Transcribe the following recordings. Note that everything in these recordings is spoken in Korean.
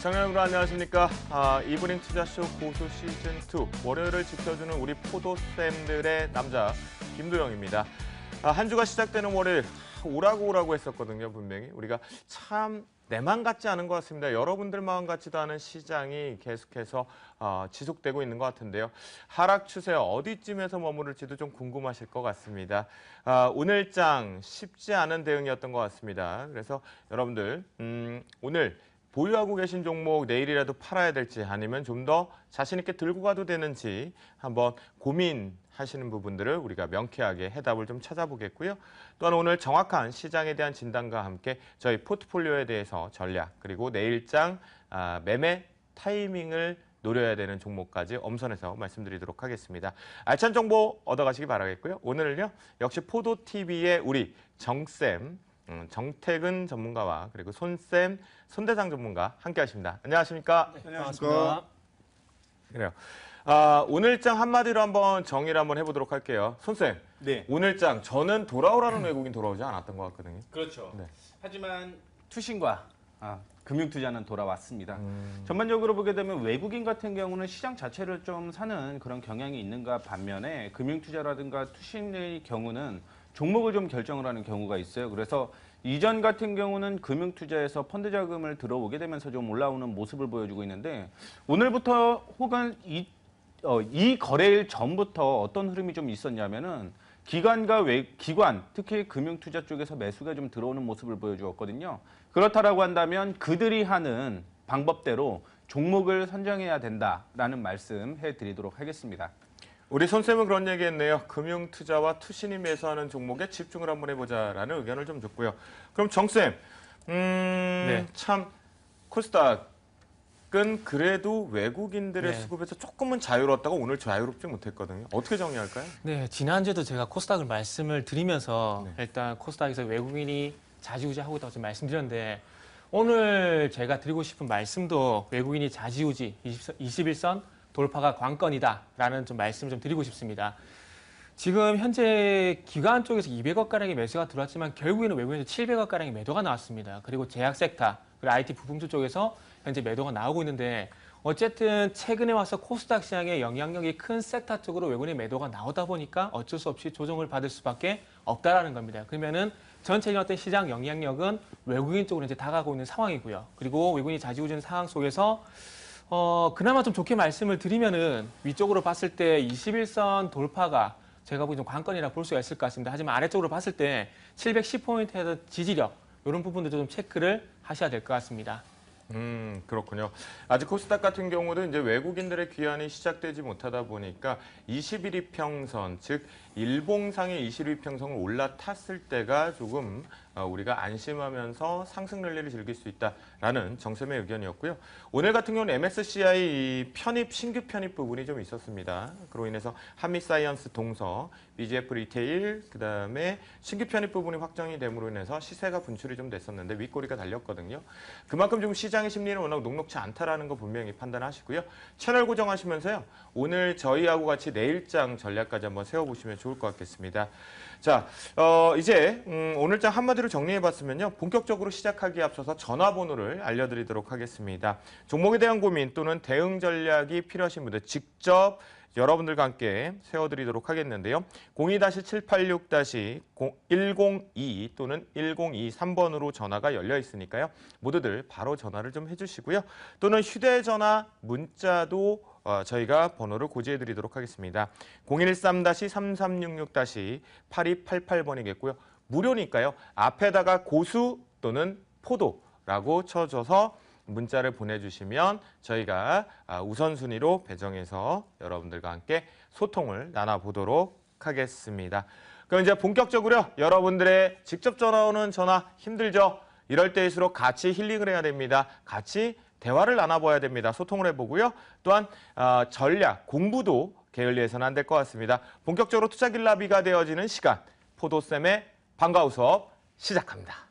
시청자 여러분 안녕하십니까. 이브닝 투자쇼 고수 시즌2 월요일을 지켜주는 우리 포도쌤들의 남자 김도영입니다. 한 주가 시작되는 월요일 오라고 했었거든요. 분명히 우리가 참 내 마음 같지 않은 것 같습니다. 여러분들 마음 같지도 않은 시장이 계속해서 지속되고 있는 것 같은데요. 하락 추세 어디쯤에서 머무를지도 좀 궁금하실 것 같습니다. 오늘장 쉽지 않은 대응이었던 것 같습니다. 그래서 여러분들 오늘 보유하고 계신 종목 내일이라도 팔아야 될지 아니면 좀 더 자신 있게 들고 가도 되는지 한번 고민하시는 부분들을 우리가 명쾌하게 해답을 좀 찾아보겠고요. 또한 오늘 정확한 시장에 대한 진단과 함께 저희 포트폴리오에 대해서 전략 그리고 내일장 매매 타이밍을 노려야 되는 종목까지 엄선해서 말씀드리도록 하겠습니다. 알찬 정보 얻어가시기 바라겠고요. 오늘은요 역시 포도TV의 우리 정쌤 정태근 전문가와 그리고 손쌤, 손대장 전문가 함께 하십니다. 안녕하십니까? 네, 안녕하십니까? 그래요. 오늘장 한마디로 한번 정의를 한번 해보도록 할게요. 손쌤, 네. 오늘장 저는 돌아오라는 외국인 돌아오지 않았던 것 같거든요. 그렇죠. 네. 하지만 투신과 금융투자는 돌아왔습니다. 전반적으로 보게 되면 외국인 같은 경우는 시장 자체를 좀 사는 그런 경향이 있는가 반면에 금융투자라든가 투신의 경우는 종목을 좀 결정을 하는 경우가 있어요. 그래서 이전 같은 경우는 금융투자에서 펀드 자금을 들어오게 되면서 좀 올라오는 모습을 보여주고 있는데 오늘부터 혹은 이 거래일 전부터 어떤 흐름이 좀 있었냐면은 기관, 특히 금융투자 쪽에서 매수가 좀 들어오는 모습을 보여주었거든요. 그렇다라고 한다면 그들이 하는 방법대로 종목을 선정해야 된다라는 말씀 해드리도록 하겠습니다. 우리 손쌤은 그런 얘기했네요. 금융투자와 투신이 매수하는 종목에 집중을 한번 해보자라는 의견을 좀 줬고요. 그럼 정쌤, 네. 참 코스닥은 그래도 외국인들의 네. 수급에서 조금은 자유로웠다가 오늘 자유롭지 못했거든요. 어떻게 정리할까요? 네, 지난주에도 제가 코스닥을 말씀을 드리면서 네. 일단 코스닥에서 외국인이 좌지우지하고 있다고 말씀드렸는데 오늘 제가 드리고 싶은 말씀도 외국인이 좌지우지 21선 돌파가 관건이다라는 좀 말씀을 좀 드리고 싶습니다. 지금 현재 기관 쪽에서 200억가량의 매수가 들어왔지만 결국에는 외국인에서 700억가량의 매도가 나왔습니다. 그리고 제약 섹터, 그리고 IT 부품주 쪽에서 현재 매도가 나오고 있는데 어쨌든 최근에 와서 코스닥 시장에 영향력이 큰 섹터 쪽으로 외국인의 매도가 나오다 보니까 어쩔 수 없이 조정을 받을 수밖에 없다라는 겁니다. 그러면은 전체적인 어떤 시장 영향력은 외국인 쪽으로 이제 다가가고 있는 상황이고요. 그리고 외국인이 좌지우지하는 상황 속에서 그나마 좀 좋게 말씀을 드리면은 위쪽으로 봤을 때 21선 돌파가 제가 보기 좀 관건이라 볼 수가 있을 것 같습니다. 하지만 아래쪽으로 봤을 때 710포인트에서 지지력 이런 부분들도 좀 체크를 하셔야 될 것 같습니다. 그렇군요. 아직 코스닥 같은 경우도 이제 외국인들의 귀환이 시작되지 못하다 보니까 21위 평선, 즉 일봉상의 21위 평선을 올라탔을 때가 조금 우리가 안심하면서 상승 랠리를 즐길 수 있다라는 정쌤의 의견이었고요. 오늘 같은 경우는 MSCI 신규 편입 부분이 좀 있었습니다. 그로 인해서 한미사이언스 동서, BGF 리테일, 그다음에 신규 편입 부분이 확정이 됨으로 인해서 시세가 분출이 좀 됐었는데 윗꼬리가 달렸거든요. 그만큼 좀 시장의 심리는 워낙 녹록지 않다라는 거 분명히 판단하시고요. 채널 고정하시면서요. 오늘 저희하고 같이 내일장 전략까지 한번 세워보시면 좋을 것 같겠습니다. 자, 이제 오늘장 한마디로 정리해봤으면요. 본격적으로 시작하기에 앞서서 전화번호를 알려드리도록 하겠습니다. 종목에 대한 고민 또는 대응 전략이 필요하신 분들 직접 여러분들과 함께 세워드리도록 하겠는데요. 02-786-102 또는 1023번으로 전화가 열려 있으니까요. 모두들 바로 전화를 좀 해주시고요. 또는 휴대전화, 문자도 저희가 번호를 고지해드리도록 하겠습니다. 013-3366-8288번이겠고요. 무료니까요. 앞에다가 고수 또는 포도라고 쳐줘서 문자를 보내주시면 저희가 우선순위로 배정해서 여러분들과 함께 소통을 나눠보도록 하겠습니다. 그럼 이제 본격적으로 여러분들의 직접 전화 오는 전화 힘들죠? 이럴 때일수록 같이 힐링을 해야 됩니다. 같이 대화를 나눠봐야 됩니다. 소통을 해보고요. 또한 전략, 공부도 게을리해서는 안 될 것 같습니다. 본격적으로 투자길라비가 되어지는 시간, 포도쌤의 방과후 수업 시작합니다.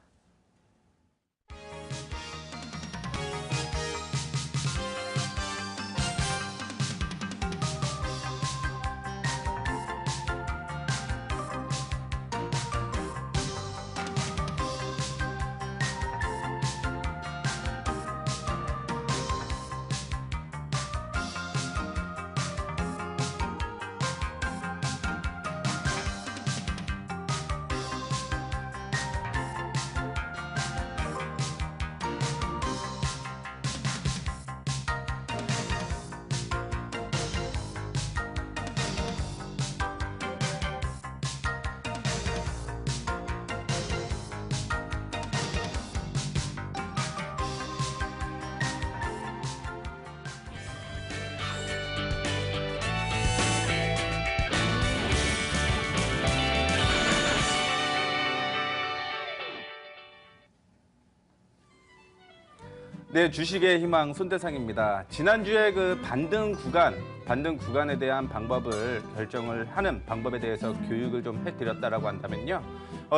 네, 주식의 희망 손대상입니다. 지난주에 그 반등 구간에 대한 방법을 결정을 하는 방법에 대해서 교육을 좀 해드렸다라고 한다면요.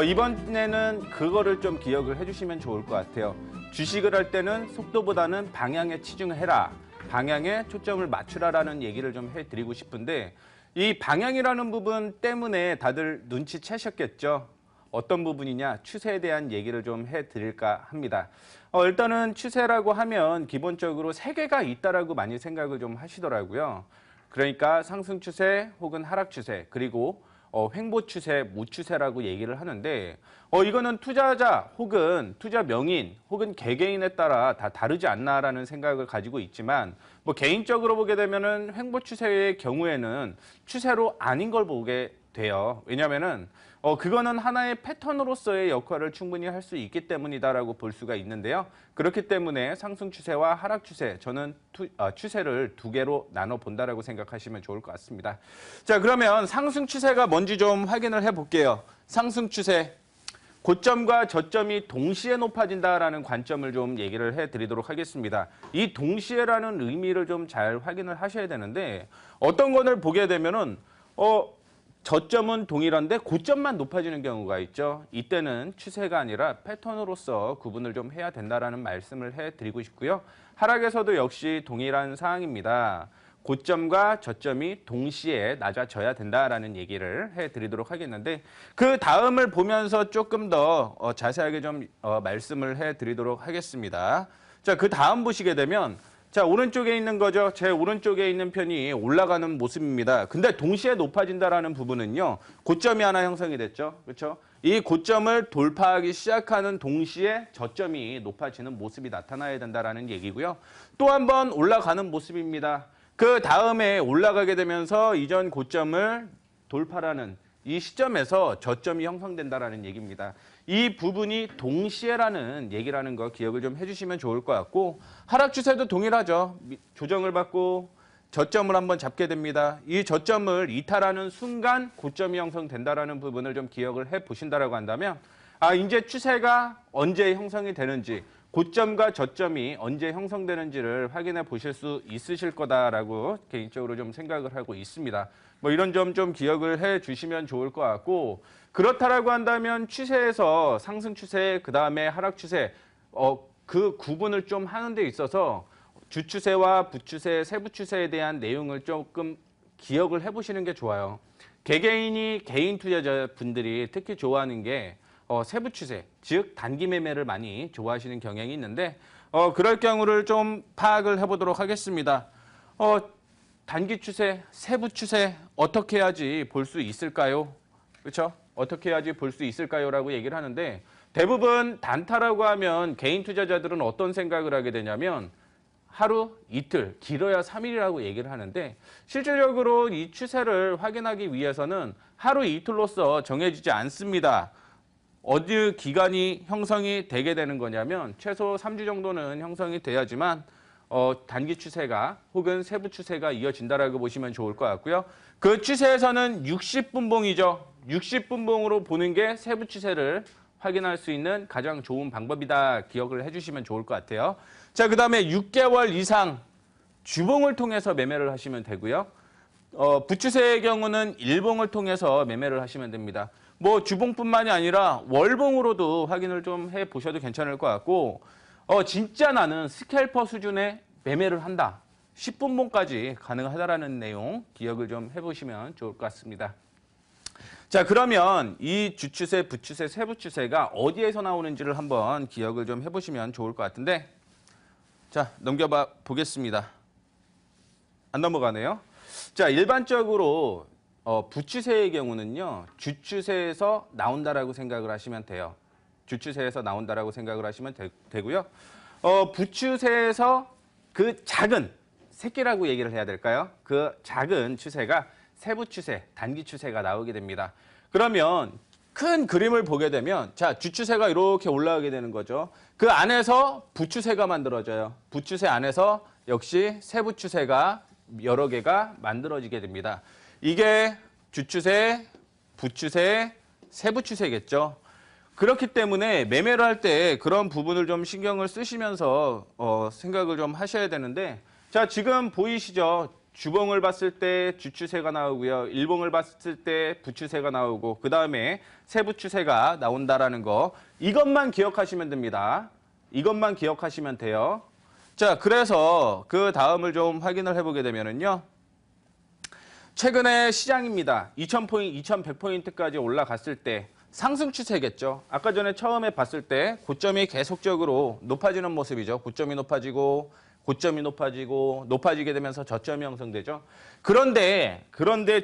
이번에는 그거를 좀 기억을 해주시면 좋을 것 같아요. 주식을 할 때는 속도보다는 방향에 치중해라. 방향에 초점을 맞추라라는 얘기를 좀 해드리고 싶은데 이 방향이라는 부분 때문에 다들 눈치채셨겠죠. 어떤 부분이냐? 추세에 대한 얘기를 좀 해드릴까 합니다. 일단은 추세라고 하면 기본적으로 세 개가 있다라고 많이 생각을 좀 하시더라고요. 그러니까 상승 추세 혹은 하락 추세 그리고 횡보 추세, 무 추세라고 얘기를 하는데 이거는 투자자 혹은 투자 명인 혹은 개개인에 따라 다 다르지 않나라는 생각을 가지고 있지만 뭐 개인적으로 보게 되면은 횡보 추세의 경우에는 추세로 아닌 걸 보게 돼요. 왜냐면은 그거는 하나의 패턴으로서의 역할을 충분히 할 수 있기 때문이다라고 볼 수가 있는데요. 그렇기 때문에 상승 추세와 하락 추세, 저는 추세를 두 개로 나눠 본다라고 생각하시면 좋을 것 같습니다. 자, 그러면 상승 추세가 뭔지 좀 확인을 해볼게요. 상승 추세. 고점과 저점이 동시에 높아진다라는 관점을 좀 얘기를 해드리도록 하겠습니다. 이 동시에라는 의미를 좀 잘 확인을 하셔야 되는데 어떤 것을 보게 되면은 저점은 동일한데 고점만 높아지는 경우가 있죠. 이때는 추세가 아니라 패턴으로서 구분을 좀 해야 된다라는 말씀을 해드리고 싶고요. 하락에서도 역시 동일한 사항입니다. 고점과 저점이 동시에 낮아져야 된다라는 얘기를 해드리도록 하겠는데 그 다음을 보면서 조금 더 자세하게 좀 말씀을 해드리도록 하겠습니다. 자, 그 다음 보시게 되면 자, 오른쪽에 있는 거죠. 제 오른쪽에 있는 편이 올라가는 모습입니다. 근데 동시에 높아진다라는 부분은요. 고점이 하나 형성이 됐죠. 그렇죠? 이 고점을 돌파하기 시작하는 동시에 저점이 높아지는 모습이 나타나야 된다라는 얘기고요. 또 한 번 올라가는 모습입니다. 그 다음에 올라가게 되면서 이전 고점을 돌파하는 이 시점에서 저점이 형성된다라는 얘기입니다. 이 부분이 동시에라는 얘기라는 거 기억을 좀 해주시면 좋을 것 같고 하락 추세도 동일하죠. 조정을 받고 저점을 한번 잡게 됩니다. 이 저점을 이탈하는 순간 고점이 형성된다라는 부분을 좀 기억을 해보신다라고 한다면 이제 추세가 언제 형성이 되는지 고점과 저점이 언제 형성되는지를 확인해 보실 수 있으실 거다라고 개인적으로 좀 생각을 하고 있습니다. 뭐 이런 점 좀 기억을 해 주시면 좋을 것 같고 그렇다라고 한다면 추세에서 상승 추세 그다음에 하락 추세 그 구분을 좀 하는 데 있어서 주추세와 부추세, 세부 추세에 대한 내용을 조금 기억을 해 보시는 게 좋아요. 개개인이 개인 투자자분들이 특히 좋아하는 게 세부 추세, 즉 단기 매매를 많이 좋아하시는 경향이 있는데 그럴 경우를 좀 파악을 해보도록 하겠습니다. 단기 추세, 세부 추세 어떻게 해야지 볼 수 있을까요? 그렇죠? 어떻게 해야지 볼 수 있을까요? 라고 얘기를 하는데 대부분 단타라고 하면 개인 투자자들은 어떤 생각을 하게 되냐면 하루, 이틀, 길어야 3일이라고 얘기를 하는데 실질적으로 이 추세를 확인하기 위해서는 하루, 이틀로서 정해지지 않습니다. 어느 기간이 형성이 되게 되는 거냐면 최소 3주 정도는 형성이 돼야지만 단기 추세가 혹은 세부 추세가 이어진다라고 보시면 좋을 것 같고요. 그 추세에서는 60분봉이죠. 60분봉으로 보는 게 세부 추세를 확인할 수 있는 가장 좋은 방법이다. 기억을 해주시면 좋을 것 같아요. 자, 그 다음에 6개월 이상 주봉을 통해서 매매를 하시면 되고요. 부추세의 경우는 일봉을 통해서 매매를 하시면 됩니다. 뭐 주봉뿐만이 아니라 월봉으로도 확인을 좀 해보셔도 괜찮을 것 같고 진짜 나는 스캘퍼 수준의 매매를 한다. 10분봉까지 가능하다라는 내용 기억을 좀 해보시면 좋을 것 같습니다. 자, 그러면 이 주추세, 부추세, 세부추세가 어디에서 나오는지를 한번 기억을 좀 해보시면 좋을 것 같은데 자, 넘겨봐 보겠습니다. 안 넘어가네요. 자, 일반적으로 부추세의 경우는요. 주추세에서 나온다라고 생각을 하시면 돼요. 주추세에서 나온다라고 생각을 하시면 되고요. 부추세에서 그 작은 새끼라고 얘기를 해야 될까요? 그 작은 추세가 세부 추세, 단기 추세가 나오게 됩니다. 그러면 큰 그림을 보게 되면 자, 주추세가 이렇게 올라가게 되는 거죠. 그 안에서 부추세가 만들어져요. 부추세 안에서 역시 세부 추세가 여러 개가 만들어지게 됩니다. 이게 주추세, 부추세, 세부 추세겠죠. 그렇기 때문에 매매를 할 때 그런 부분을 좀 신경을 쓰시면서 생각을 좀 하셔야 되는데, 자, 지금 보이시죠? 주봉을 봤을 때 주추세가 나오고요. 일봉을 봤을 때 부추세가 나오고, 그 다음에 세부추세가 나온다라는 거, 이것만 기억하시면 됩니다. 이것만 기억하시면 돼요. 자, 그래서 그 다음을 좀 확인을 해보게 되면은요. 최근에 시장입니다. 2000포인트, 2100포인트까지 올라갔을 때 상승 추세겠죠. 아까 전에 처음에 봤을 때 고점이 계속적으로 높아지는 모습이죠. 고점이 높아지고 고점이 높아지고 높아지게 되면서 저점이 형성되죠. 그런데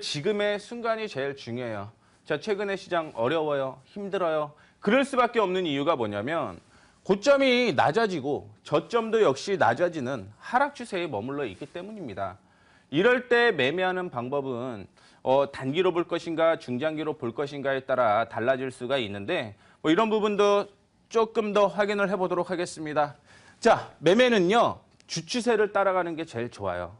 지금의 순간이 제일 중요해요. 자, 최근에 시장 어려워요. 힘들어요. 그럴 수밖에 없는 이유가 뭐냐면 고점이 낮아지고 저점도 역시 낮아지는 하락 추세에 머물러 있기 때문입니다. 이럴 때 매매하는 방법은 단기로 볼 것인가 중장기로 볼 것인가에 따라 달라질 수가 있는데 뭐 이런 부분도 조금 더 확인을 해보도록 하겠습니다. 자, 매매는요. 주추세를 따라가는 게 제일 좋아요.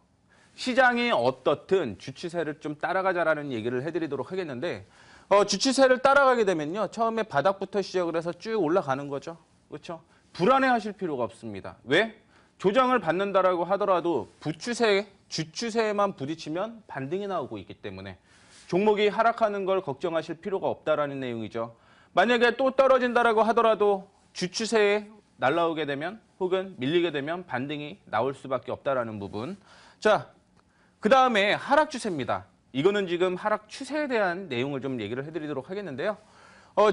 시장이 어떻든 주추세를 좀 따라가자라는 얘기를 해드리도록 하겠는데 주추세를 따라가게 되면요. 처음에 바닥부터 시작을 해서 쭉 올라가는 거죠. 그렇죠? 불안해하실 필요가 없습니다. 왜? 조정을 받는다라고 하더라도 주추세에만 부딪히면 반등이 나오고 있기 때문에 종목이 하락하는 걸 걱정하실 필요가 없다라는 내용이죠. 만약에 또 떨어진다라고 하더라도 주추세에 날라오게 되면 혹은 밀리게 되면 반등이 나올 수밖에 없다라는 부분. 자, 그 다음에 하락 추세입니다. 이거는 지금 하락 추세에 대한 내용을 좀 얘기를 해드리도록 하겠는데요.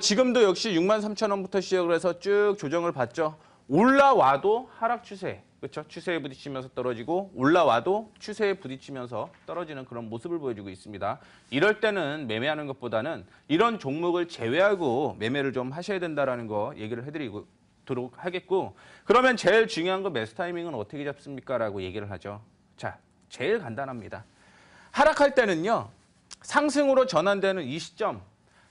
지금도 역시 63,000원부터 시작을 해서 쭉 조정을 받죠. 올라와도 하락 추세, 그렇죠? 추세에 부딪히면서 떨어지고 올라와도 추세에 부딪히면서 떨어지는 그런 모습을 보여주고 있습니다. 이럴 때는 매매하는 것보다는 이런 종목을 제외하고 매매를 좀 하셔야 된다라는 거 얘기를 해드리도록 하겠고, 그러면 제일 중요한 거 매수 타이밍은 어떻게 잡습니까? 라고 얘기를 하죠. 자, 제일 간단합니다. 하락할 때는요. 상승으로 전환되는 이 시점,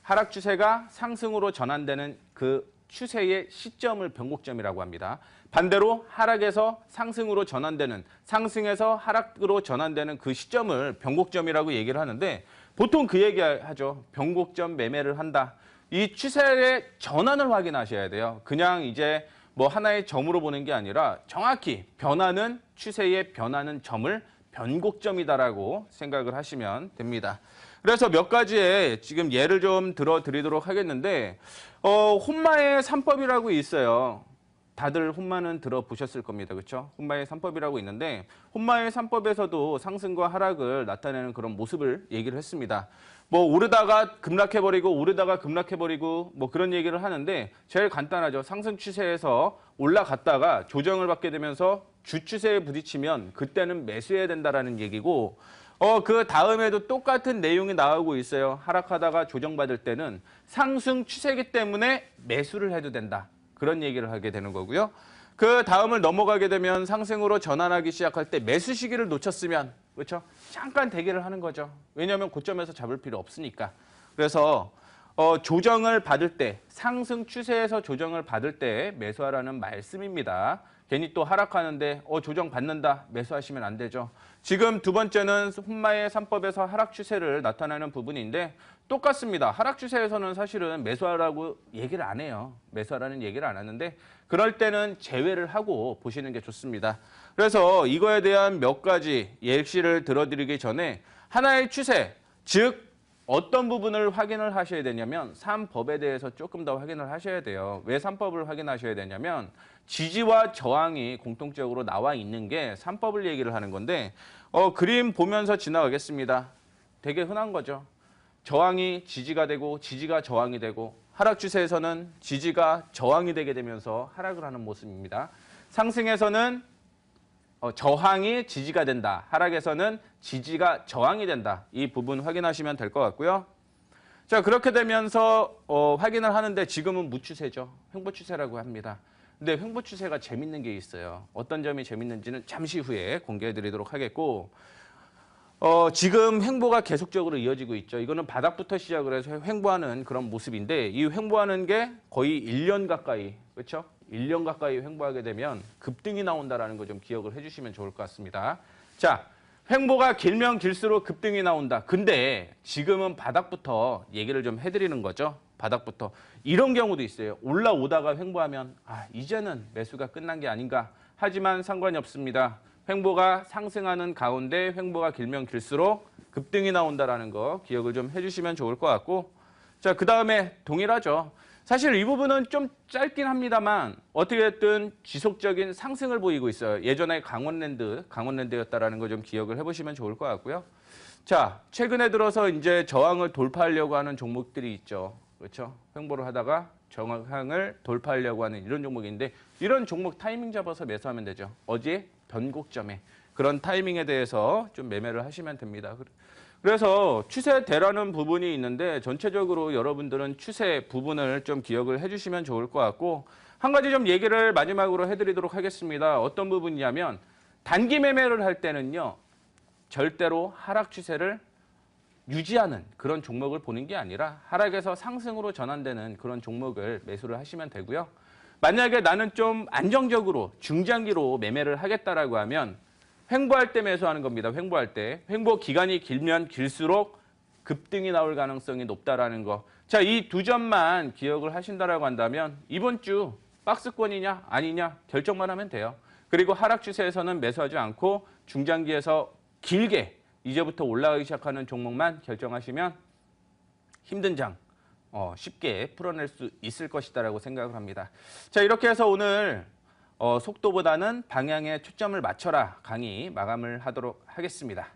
하락 추세가 상승으로 전환되는 그 추세의 시점을 변곡점이라고 합니다. 반대로 하락에서 상승으로 전환되는, 상승에서 하락으로 전환되는 그 시점을 변곡점이라고 얘기를 하는데 보통 그 얘기하죠. 변곡점 매매를 한다. 이 추세의 전환을 확인하셔야 돼요. 그냥 이제 뭐 하나의 점으로 보는 게 아니라 정확히 변하는 추세의 변하는 점을 변곡점이다라고 생각을 하시면 됩니다. 그래서 몇 가지의 지금 예를 좀 들어드리도록 하겠는데 혼마의 3법이라고 있어요. 다들 혼마는 들어보셨을 겁니다. 그렇죠? 혼마의 3법이라고 있는데 혼마의 3법에서도 상승과 하락을 나타내는 그런 모습을 얘기를 했습니다. 뭐 오르다가 급락해버리고 오르다가 급락해버리고 뭐 그런 얘기를 하는데 제일 간단하죠. 상승 추세에서 올라갔다가 조정을 받게 되면서 주추세에 부딪히면 그때는 매수해야 된다라는 얘기고 그 다음에도 똑같은 내용이 나오고 있어요. 하락하다가 조정받을 때는 상승 추세이기 때문에 매수를 해도 된다. 그런 얘기를 하게 되는 거고요. 그 다음을 넘어가게 되면 상승으로 전환하기 시작할 때 매수 시기를 놓쳤으면 그렇죠? 잠깐 대기를 하는 거죠. 왜냐하면 고점에서 잡을 필요 없으니까. 그래서 조정을 받을 때, 상승 추세에서 조정을 받을 때 매수하라는 말씀입니다. 괜히 또 하락하는데 조정 받는다 매수하시면 안 되죠. 지금 두 번째는 혼마의 3법에서 하락 추세를 나타내는 부분인데 똑같습니다. 하락 추세에서는 사실은 매수하라고 얘기를 안 해요. 매수하라는 얘기를 안 하는데 그럴 때는 제외를 하고 보시는 게 좋습니다. 그래서 이거에 대한 몇 가지 예시를 들어드리기 전에 하나의 추세, 즉 어떤 부분을 확인을 하셔야 되냐면 3법에 대해서 조금 더 확인을 하셔야 돼요. 왜 3법을 확인하셔야 되냐면 지지와 저항이 공통적으로 나와 있는 게 3법을 얘기를 하는 건데 그림 보면서 지나가겠습니다. 되게 흔한 거죠. 저항이 지지가 되고 지지가 저항이 되고 하락 추세에서는 지지가 저항이 되게 되면서 하락을 하는 모습입니다. 상승에서는 저항이 지지가 된다. 하락에서는 지지가 저항이 된다. 이 부분 확인하시면 될 것 같고요. 자, 그렇게 되면서 확인을 하는데 지금은 무추세죠. 횡보추세라고 합니다. 근데 횡보추세가 재밌는 게 있어요. 어떤 점이 재밌는지는 잠시 후에 공개해 드리도록 하겠고 지금 횡보가 계속적으로 이어지고 있죠. 이거는 바닥부터 시작을 해서 횡보하는 그런 모습인데 이 횡보하는 게 거의 1년 가까이, 그렇죠? 1년 가까이 횡보하게 되면 급등이 나온다라는 거 좀 기억을 해주시면 좋을 것 같습니다. 자, 횡보가 길면 길수록 급등이 나온다. 근데 지금은 바닥부터 얘기를 좀 해드리는 거죠. 바닥부터. 이런 경우도 있어요. 올라오다가 횡보하면 이제는 매수가 끝난 게 아닌가. 하지만 상관이 없습니다. 횡보가 상승하는 가운데 횡보가 길면 길수록 급등이 나온다라는 거 기억을 좀 해주시면 좋을 것 같고, 자, 그 다음에 동일하죠. 사실 이 부분은 좀 짧긴 합니다만 어떻게 됐든 지속적인 상승을 보이고 있어요. 예전에 강원랜드였다라는 거 좀 기억을 해보시면 좋을 것 같고요. 자, 최근에 들어서 이제 저항을 돌파하려고 하는 종목들이 있죠. 그렇죠? 횡보를 하다가 저항을 돌파하려고 하는 이런 종목인데, 이런 종목 타이밍 잡아서 매수하면 되죠. 어제 변곡점에 그런 타이밍에 대해서 좀 매매를 하시면 됩니다. 그래서 추세대라는 부분이 있는데 전체적으로 여러분들은 추세 부분을 좀 기억을 해주시면 좋을 것 같고, 한 가지 좀 얘기를 마지막으로 해드리도록 하겠습니다. 어떤 부분이냐면 단기 매매를 할 때는요, 절대로 하락 추세를 유지하는 그런 종목을 보는 게 아니라 하락에서 상승으로 전환되는 그런 종목을 매수를 하시면 되고요. 만약에 나는 좀 안정적으로 중장기로 매매를 하겠다라고 하면 횡보할 때 매수하는 겁니다. 횡보할 때. 횡보 기간이 길면 길수록 급등이 나올 가능성이 높다라는 거. 자, 이 두 점만 기억을 하신다라고 한다면 이번 주 박스권이냐 아니냐 결정만 하면 돼요. 그리고 하락 추세에서는 매수하지 않고 중장기에서 길게 이제부터 올라가기 시작하는 종목만 결정하시면 힘든 장 쉽게 풀어낼 수 있을 것이다라고 생각을 합니다. 자, 이렇게 해서 오늘 속도보다는 방향에 초점을 맞춰라 강의 마감을 하도록 하겠습니다.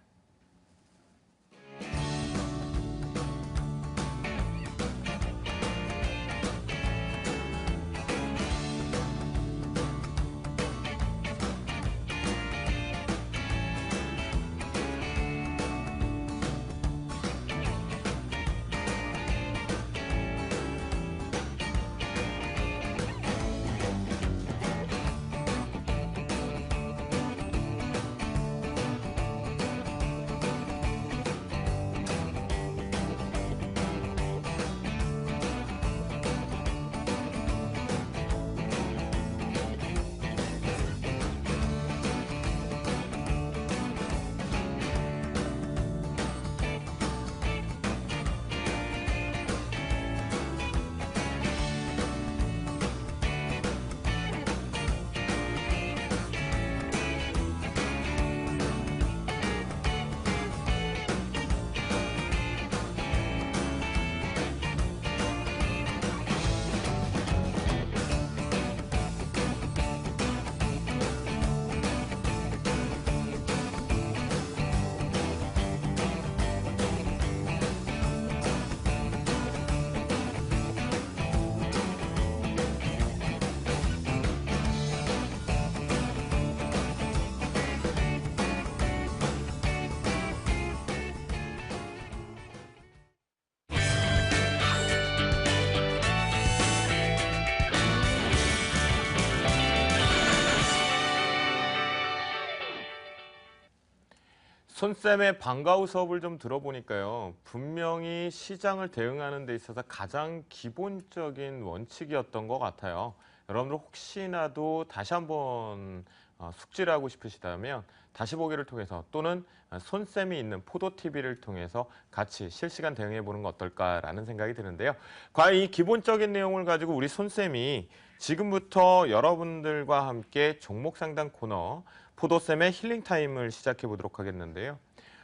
손쌤의 방과후 수업을 좀 들어보니까요. 분명히 시장을 대응하는 데 있어서 가장 기본적인 원칙이었던 것 같아요. 여러분들 혹시나도 다시 한번 숙지를 하고 싶으시다면 다시 보기를 통해서 또는 손쌤이 있는 포도TV를 통해서 같이 실시간 대응해보는 거 어떨까라는 생각이 드는데요. 과연 이 기본적인 내용을 가지고 우리 손쌤이 지금부터 여러분들과 함께 종목 상담 코너 포도쌤의 힐링타임을 시작해 보도록 하겠는데요.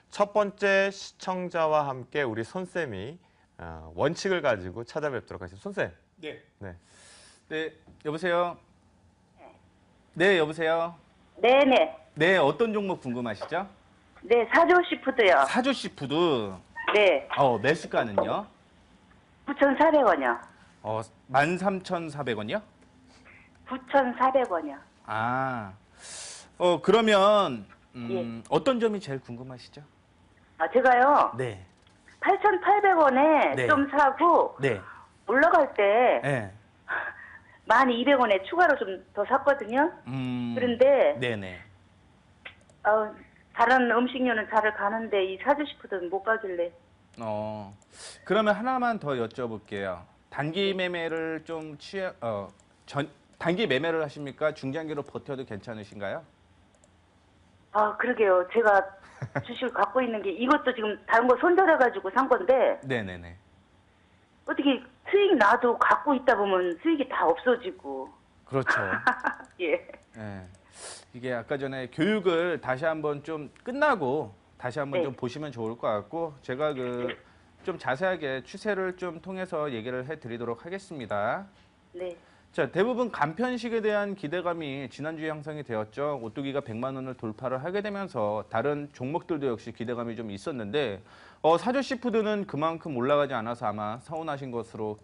첫 번째 시청자와 함께 우리 손쌤이 원칙을 가지고 찾아뵙도록 하겠습니다. 손쌤. 네. 네. 네, 여보세요? 네, 여보세요? 네네. 네, 어떤 종목 궁금하시죠? 네, 사조시푸드요. 사조시푸드. 네, 매수가는요? 9,400원이요. 13,400원이요? 9,400원이요. 그러면 예. 어떤 점이 제일 궁금하시죠? 제가요, 네. 8,800원에 네. 좀 사고, 네. 올라갈 때 네. 1,200원에 추가로 좀 더 샀거든요. 그런데, 네네. 다른 음식료는 잘 가는데, 이 사조시푸드는 못 가길래. 그러면 하나만 더 여쭤볼게요. 단기 매매를 좀 단기 매매를 하십니까? 중장기로 버텨도 괜찮으신가요? 그러게요. 제가 주식을 갖고 있는 게, 이것도 지금 다른 거 손절해가지고 산 건데, 네네네. 어떻게 수익 나도 갖고 있다 보면 수익이 다 없어지고. 그렇죠. 예. 예. 이게 아까 전에 교육을 다시 한번 좀 끝나고 다시 한번 네. 좀 보시면 좋을 것 같고 제가 좀 자세하게 추세를 좀 통해서 얘기를 해드리도록 하겠습니다. 네. 자, 대부분 간편식에 대한 기대감이 지난주에 형성이 되었죠. 오뚜기가 100만 원을 돌파를 하게 되면서 다른 종목들도 역시 기대감이 좀 있었는데 사조시푸드는 그만큼 올라가지 않아서 아마 서운하신 것으로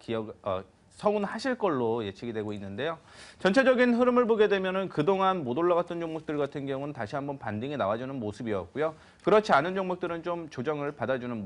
서운하실 걸로 예측이 되고 있는데요. 전체적인 흐름을 보게 되면은 그동안 못 올라갔던 종목들 같은 경우는 다시 한번 반등이 나와주는 모습이었고요. 그렇지 않은 종목들은 좀 조정을 받아주는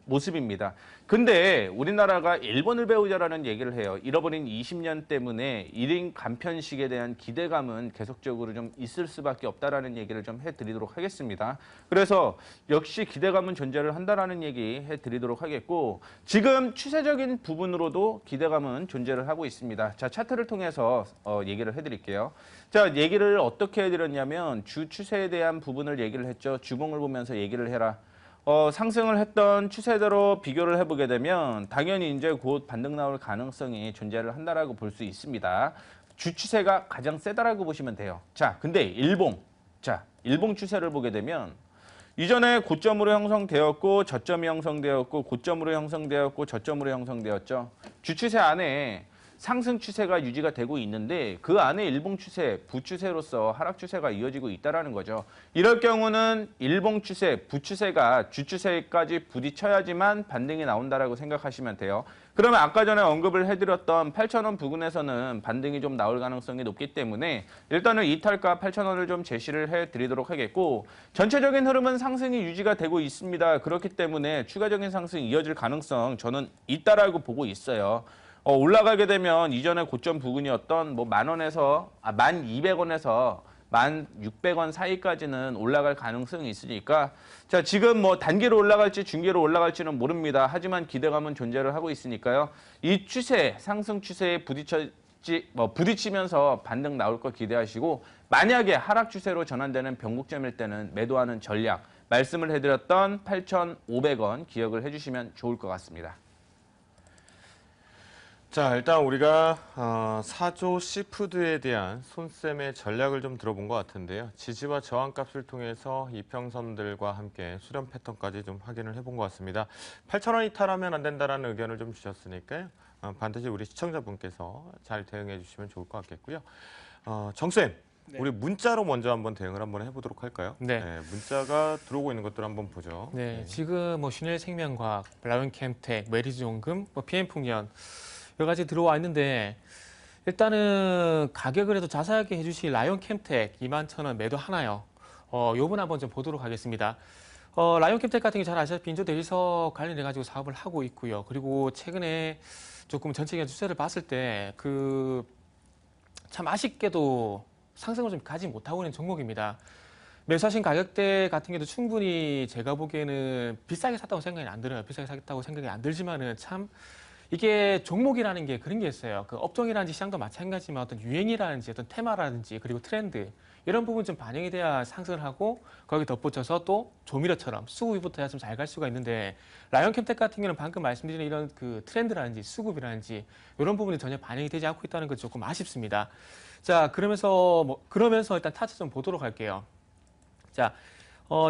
모습입니다. 근데 우리나라가 일본을 배우자라는 얘기를 해요. 잃어버린 20년 때문에 1인 간편식에 대한 기대감은 계속적으로 좀 있을 수밖에 없다라는 얘기를 좀 해드리도록 하겠습니다. 그래서 역시 기대감은 존재를 한다라는 얘기 해드리도록 하겠고 지금 추세적인 부분으로도 기대감은 존재를 하고 있습니다. 자, 차트를 통해서 얘기를 해드릴게요. 자, 얘기를 어떻게 해드렸냐면 주 추세에 대한 부분을 얘기를 했죠. 주봉을 보면서 얘기를 해라. 상승을 했던 추세대로 비교를 해보게 되면 당연히 이제 곧 반등 나올 가능성이 존재를 한다라고 볼 수 있습니다. 주 추세가 가장 세다라고 보시면 돼요. 자, 근데 일봉 추세를 보게 되면 이전에 고점으로 형성되었고 저점이 형성되었고 고점으로 형성되었고 저점으로 형성되었죠. 주 추세 안에 상승 추세가 유지가 되고 있는데 그 안에 일봉 추세, 부추세로서 하락 추세가 이어지고 있다는 거죠. 이럴 경우는 일봉 추세, 부추세가 주 추세까지 부딪혀야지만 반등이 나온다라고 생각하시면 돼요. 그러면 아까 전에 언급을 해드렸던 8,000원 부근에서는 반등이 좀 나올 가능성이 높기 때문에 일단은 이탈가 8,000원을 좀 제시를 해드리도록 하겠고 전체적인 흐름은 상승이 유지가 되고 있습니다. 그렇기 때문에 추가적인 상승이 이어질 가능성 저는 있다라고 보고 있어요. 올라가게 되면 이전에 고점 부근이었던 뭐 1,200원에서 1,600원 사이까지는 올라갈 가능성이 있으니까 자, 지금 뭐 단기로 올라갈지 중기로 올라갈지는 모릅니다. 하지만 기대감은 존재를 하고 있으니까요. 이 추세, 상승 추세에 부딪히면서 반등 나올 거 기대하시고 만약에 하락 추세로 전환되는 변곡점일 때는 매도하는 전략 말씀을 해드렸던 8,500원 기억을 해주시면 좋을 것 같습니다. 자, 일단 우리가 사조 시푸드에 대한 손쌤의 전략을 좀 들어본 것 같은데요. 지지와 저항값을 통해서 이평선들과 함께 수렴 패턴까지 좀 확인을 해본 것 같습니다. 8,000원 이탈하면 안 된다라는 의견을 좀 주셨으니까요. 반드시 우리 시청자분께서 잘 대응해 주시면 좋을 것 같겠고요. 정쌤, 네. 우리 문자로 먼저 한번 대응을 한번 해보도록 할까요? 네. 문자가 들어오고 있는 것들 한번 보죠. 네, 지금 뭐 슈넬 생명과학, 라이온캠텍, 메리즈용금, PM풍년 여러 가지 들어와 있는데 일단은 가격을 해도 자세하게 해주실 라이온캠텍 21,000원 매도 하나요. 요번 한번 좀 보도록 하겠습니다. 라이온캠텍 같은 게 잘 아시다시피 인조 대리석 관련해 가지고 사업을 하고 있고요. 그리고 최근에 조금 전체적인 추세를 봤을 때 참 아쉽게도 상승을 좀 가지 못하고 있는 종목입니다. 매수하신 가격대 같은 경우도 충분히 제가 보기에는 비싸게 샀다고 생각이 안 들어요. 비싸게 샀다고 생각이 안 들지만은 참 이게 종목이라는 게 그런 게 있어요. 그 업종이라든지 시장도 마찬가지지만 어떤 유행이라든지 어떤 테마라든지 그리고 트렌드 이런 부분 좀 반영이 돼야 상승을 하고 거기 덧붙여서 또 조미료처럼 수급부터 해야 좀 잘 갈 수가 있는데 라이온캠텍 같은 경우는 방금 말씀드린 이런 그 트렌드라든지 수급이라든지 이런 부분이 전혀 반영이 되지 않고 있다는 건 조금 아쉽습니다. 자, 그러면서 일단 차트 좀 보도록 할게요. 자,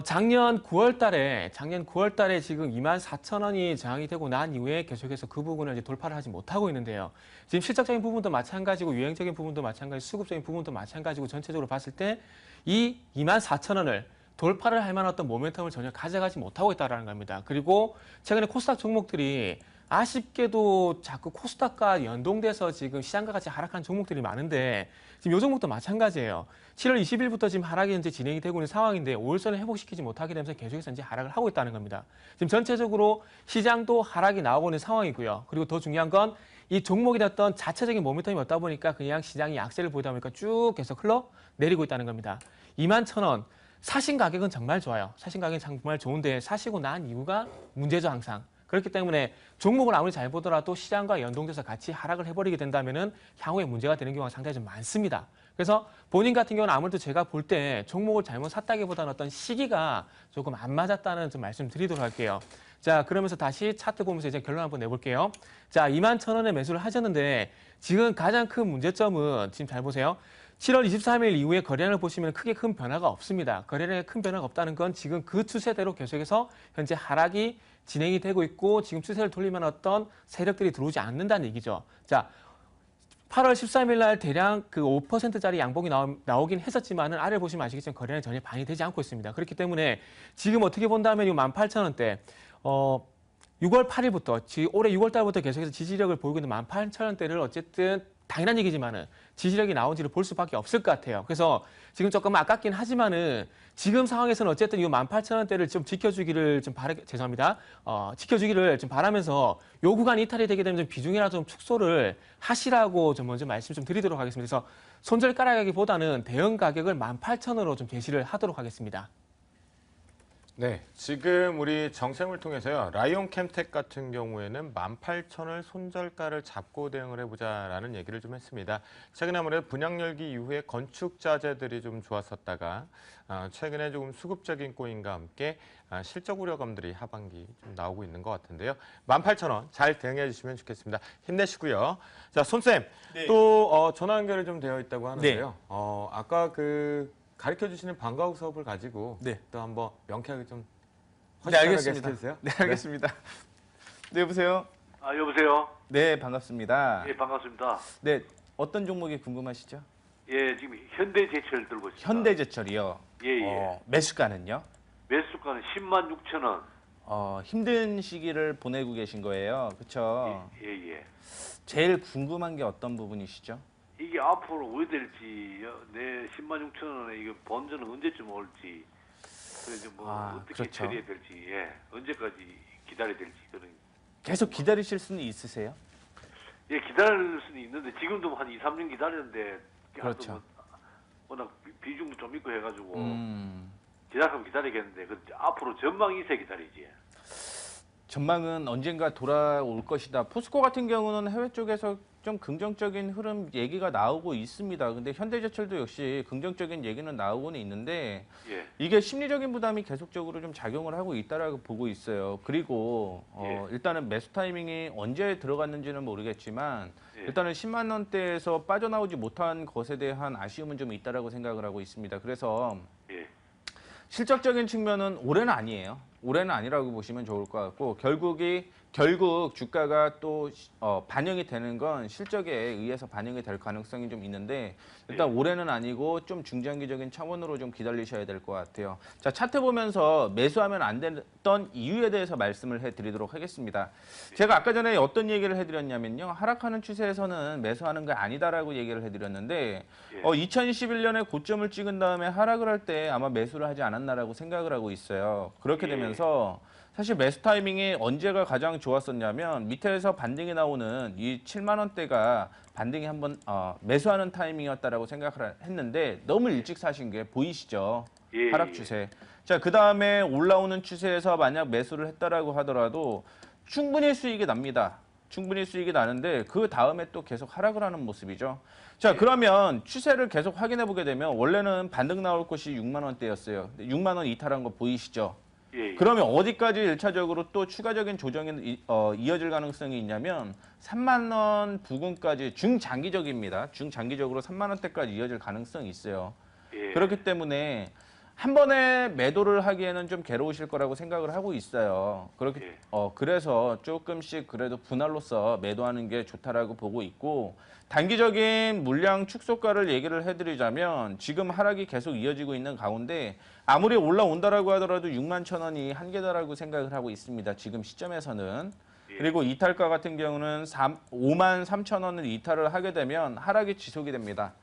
작년 9월 달에 지금 24,000원이 저항이 되고 난 이후에 계속해서 그 부분을 이제 돌파를 하지 못하고 있는데요. 지금 실적적인 부분도 마찬가지고 유행적인 부분도 마찬가지고 수급적인 부분도 마찬가지고 전체적으로 봤을 때 이 24,000원을 돌파를 할 만한 어떤 모멘텀을 전혀 가져가지 못하고 있다는 겁니다. 그리고 최근에 코스닥 종목들이 아쉽게도 자꾸 코스닥과 연동돼서 지금 시장과 같이 하락한 종목들이 많은데 지금 이 종목도 마찬가지예요. 7월 20일부터 지금 하락이 현재 진행이 되고 있는 상황인데 5일선을 회복시키지 못하게 되면서 계속해서 이제 하락을 하고 있다는 겁니다. 지금 전체적으로 시장도 하락이 나오고 있는 상황이고요. 그리고 더 중요한 건 이 종목이 어떤 자체적인 모멘텀이 없다 보니까 그냥 시장이 약세를 보이다 보니까 쭉 계속 흘러내리고 있다는 겁니다. 21,000원. 사신 가격은 정말 좋아요. 사신 가격은 정말 좋은데 사시고 난 이유가 문제죠, 항상. 그렇기 때문에 종목을 아무리 잘 보더라도 시장과 연동돼서 같이 하락을 해버리게 된다면은 향후에 문제가 되는 경우가 상당히 좀 많습니다. 그래서 본인 같은 경우는 아무래도 제가 볼 때 종목을 잘못 샀다기보다는 어떤 시기가 조금 안 맞았다는 좀 말씀드리도록 할게요. 자, 그러면서 다시 차트 보면서 이제 결론 한번 내볼게요. 자, 21,000원에 매수를 하셨는데 지금 가장 큰 문제점은 지금 잘 보세요. 7월 23일 이후에 거래량을 보시면 크게 큰 변화가 없습니다. 거래량에 큰 변화가 없다는 건 지금 그 추세대로 계속해서 현재 하락이 진행이 되고 있고 지금 추세를 돌리면 어떤 세력들이 들어오지 않는다는 얘기죠. 자, 8월 13일 날 대량 그 5%짜리 양봉이 나오긴 했었지만은 아래 보시면 아시겠지만 거래량이 전혀 반영이 되지 않고 있습니다. 그렇기 때문에 지금 어떻게 본다면 이 18,000원대 6월 8일부터 올해 6월 달부터 계속해서 지지력을 보이고 있는 18,000원대를 어쨌든 당연한 얘기지만은 지지력이 나온지를 볼 수밖에 없을 것 같아요. 그래서 지금 조금 아깝긴 하지만은 지금 상황에서는 어쨌든 이 18,000원대를 좀 지켜주기를 좀 죄송합니다. 지켜주기를 좀 바라면서 요 구간 이탈이 되게 되면 좀 비중이라도 좀 축소를 하시라고 좀 먼저 말씀 좀 드리도록 하겠습니다. 그래서 손절가락하기보다는 대응 가격을 18,000원으로 좀 제시를 하도록 하겠습니다. 네, 지금 우리 정sem을 통해서요. 라이온 캠텍 같은 경우에는 18,000을 손절가를 잡고 대응을 해보자라는 얘기를 좀 했습니다. 최근에 아무래도 분양 열기 이후에 건축 자재들이 좀 좋았었다가 최근에 조금 수급적인 꼬임과 함께 실적 우려감들이 하반기 좀 나오고 있는 것 같은데요. 18,000원 잘 대응해 주시면 좋겠습니다. 힘내시고요. 자, 손쌤 네. 또 전화 연결이 좀 되어 있다고 하는데요. 아까 가르쳐 주시는 방과후 수업을 가지고 네. 또 한번 명쾌하게 좀 네, 알겠습니다. 해주세요. 네, 알겠습니다. 네, 여보세요? 아, 여보세요? 네, 반갑습니다. 예, 반갑습니다. 네, 어떤 종목이 궁금하시죠? 예, 지금 현대제철 들고 있습니다. 현대제철이요. 예, 예. 매수가는요? 매수가는 10만 6천 원. 힘든 시기를 보내고 계신 거예요. 그렇죠? 예, 예. 제일 궁금한 게 어떤 부분이시죠? 이게 앞으로 왜 될지, 내 10만 6천 원에 이거 본전은 언제쯤 올지, 그래서 뭐 어떻게 그렇죠. 처리해야 될지, 예, 언제까지 기다려야 될지 그런. 계속 기다리실 수는 있으세요? 예, 기다릴 수는 있는데 지금도 한 2, 3년 기다렸는데, 그렇죠. 워낙 비중도 좀 있고 해가지고 기다리면 기다리겠는데, 그 앞으로 전망이 있어야 기다리지. 전망은 언젠가 돌아올 것이다. 포스코 같은 경우는 해외 쪽에서 좀 긍정적인 흐름 얘기가 나오고 있습니다. 근데 현대제철도 역시 긍정적인 얘기는 나오고는 있는데 예, 이게 심리적인 부담이 계속적으로 좀 작용을 하고 있다라고 보고 있어요. 그리고 일단은 매수 타이밍이 언제 들어갔는지는 모르겠지만 예. 일단은 10만 원대에서 빠져나오지 못한 것에 대한 아쉬움은 좀 있다라고 생각을 하고 있습니다. 그래서 예, 실적적인 측면은 올해는 아니에요. 올해는 아니라고 보시면 좋을 것 같고 결국 주가가 또 반영이 되는 건 실적에 의해서 반영이 될 가능성이 좀 있는데 일단 올해는 아니고 좀 중장기적인 차원으로 좀 기다리셔야 될 것 같아요. 자, 차트 보면서 매수하면 안 됐던 이유에 대해서 말씀을 해드리도록 하겠습니다. 제가 아까 전에 어떤 얘기를 해드렸냐면요. 하락하는 추세에서는 매수하는 게 아니다라고 얘기를 해드렸는데 2021년에 고점을 찍은 다음에 하락을 할 때 아마 매수를 하지 않았나라고 생각을 하고 있어요. 그렇게 되면서 사실 매수 타이밍이 언제가 가장 좋았었냐면 밑에서 반등이 나오는 이 7만 원대가 반등이 한번 매수하는 타이밍이었다라고 생각을 했는데 너무 일찍 사신 게 보이시죠? 예, 하락 추세. 자, 그 다음에 올라오는 추세에서 만약 매수를 했다라고 하더라도 충분히 수익이 납니다. 충분히 수익이 나는데 그 다음에 또 계속 하락을 하는 모습이죠. 자, 그러면 추세를 계속 확인해 보게 되면 원래는 반등 나올 곳이 6만 원대였어요. 6만 원 이탈한 거 보이시죠? 예, 예. 그러면 어디까지 1차적으로 또 추가적인 조정이 이어질 가능성이 있냐면 3만 원 부근까지 중장기적입니다. 중장기적으로 3만 원대까지 이어질 가능성이 있어요. 예. 그렇기 때문에 한 번에 매도를 하기에는 좀 괴로우실 거라고 생각을 하고 있어요. 예. 그래서 조금씩 그래도 분할로서 매도하는 게 좋다라고 보고 있고 단기적인 물량 축소가를 얘기를 해드리자면 지금 하락이 계속 이어지고 있는 가운데 아무리 올라온다라고 하더라도 6만 천 원이 한계다라고 생각을 하고 있습니다. 지금 시점에서는. 그리고 이탈가 같은 경우는 5만 3천 원을 이탈을 하게 되면 하락이 지속이 됩니다.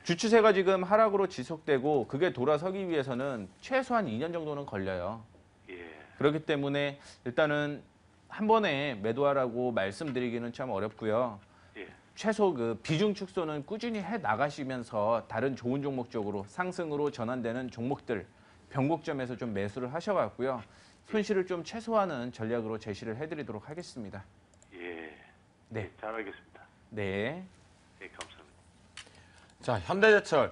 주추세가 지금 하락으로 지속되고 그게 돌아서기 위해서는 최소한 2년 정도는 걸려요. 예. 그렇기 때문에 일단은 한 번에 매도하라고 말씀드리기는 참 어렵고요. 예. 최소 그 비중 축소는 꾸준히 해 나가시면서 다른 좋은 종목 쪽으로 상승으로 전환되는 종목들 변곡점에서 좀 매수를 하셔갖고요. 손실을 좀 최소화하는 전략으로 제시를 해드리도록 하겠습니다. 예. 네. 잘 알겠습니다. 네. 예, 감사합니다. 자, 현대제철,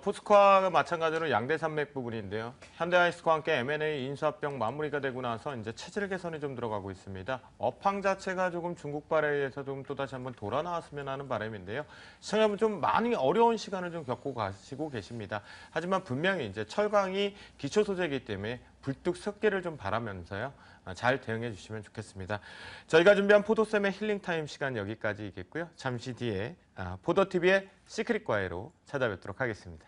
포스코와 마찬가지로 양대 산맥 부분인데요. 현대아이스크와 함께 M&A 인수합병 마무리가 되고 나서 이제 체질 개선이 좀 들어가고 있습니다. 업황 자체가 조금 중국발에 의해서 좀 또다시 한번 돌아 나왔으면 하는 바람인데요. 시청자분 좀 많이 어려운 시간을 좀 겪고 가시고 계십니다. 하지만 분명히 이제 철강이 기초 소재이기 때문에 불뚝 섞기를 좀 바라면서요. 잘 대응해 주시면 좋겠습니다. 저희가 준비한 포도쌤의 힐링타임 시간 여기까지이겠고요. 잠시 뒤에 포도TV의 시크릿 과외로 찾아뵙도록 하겠습니다.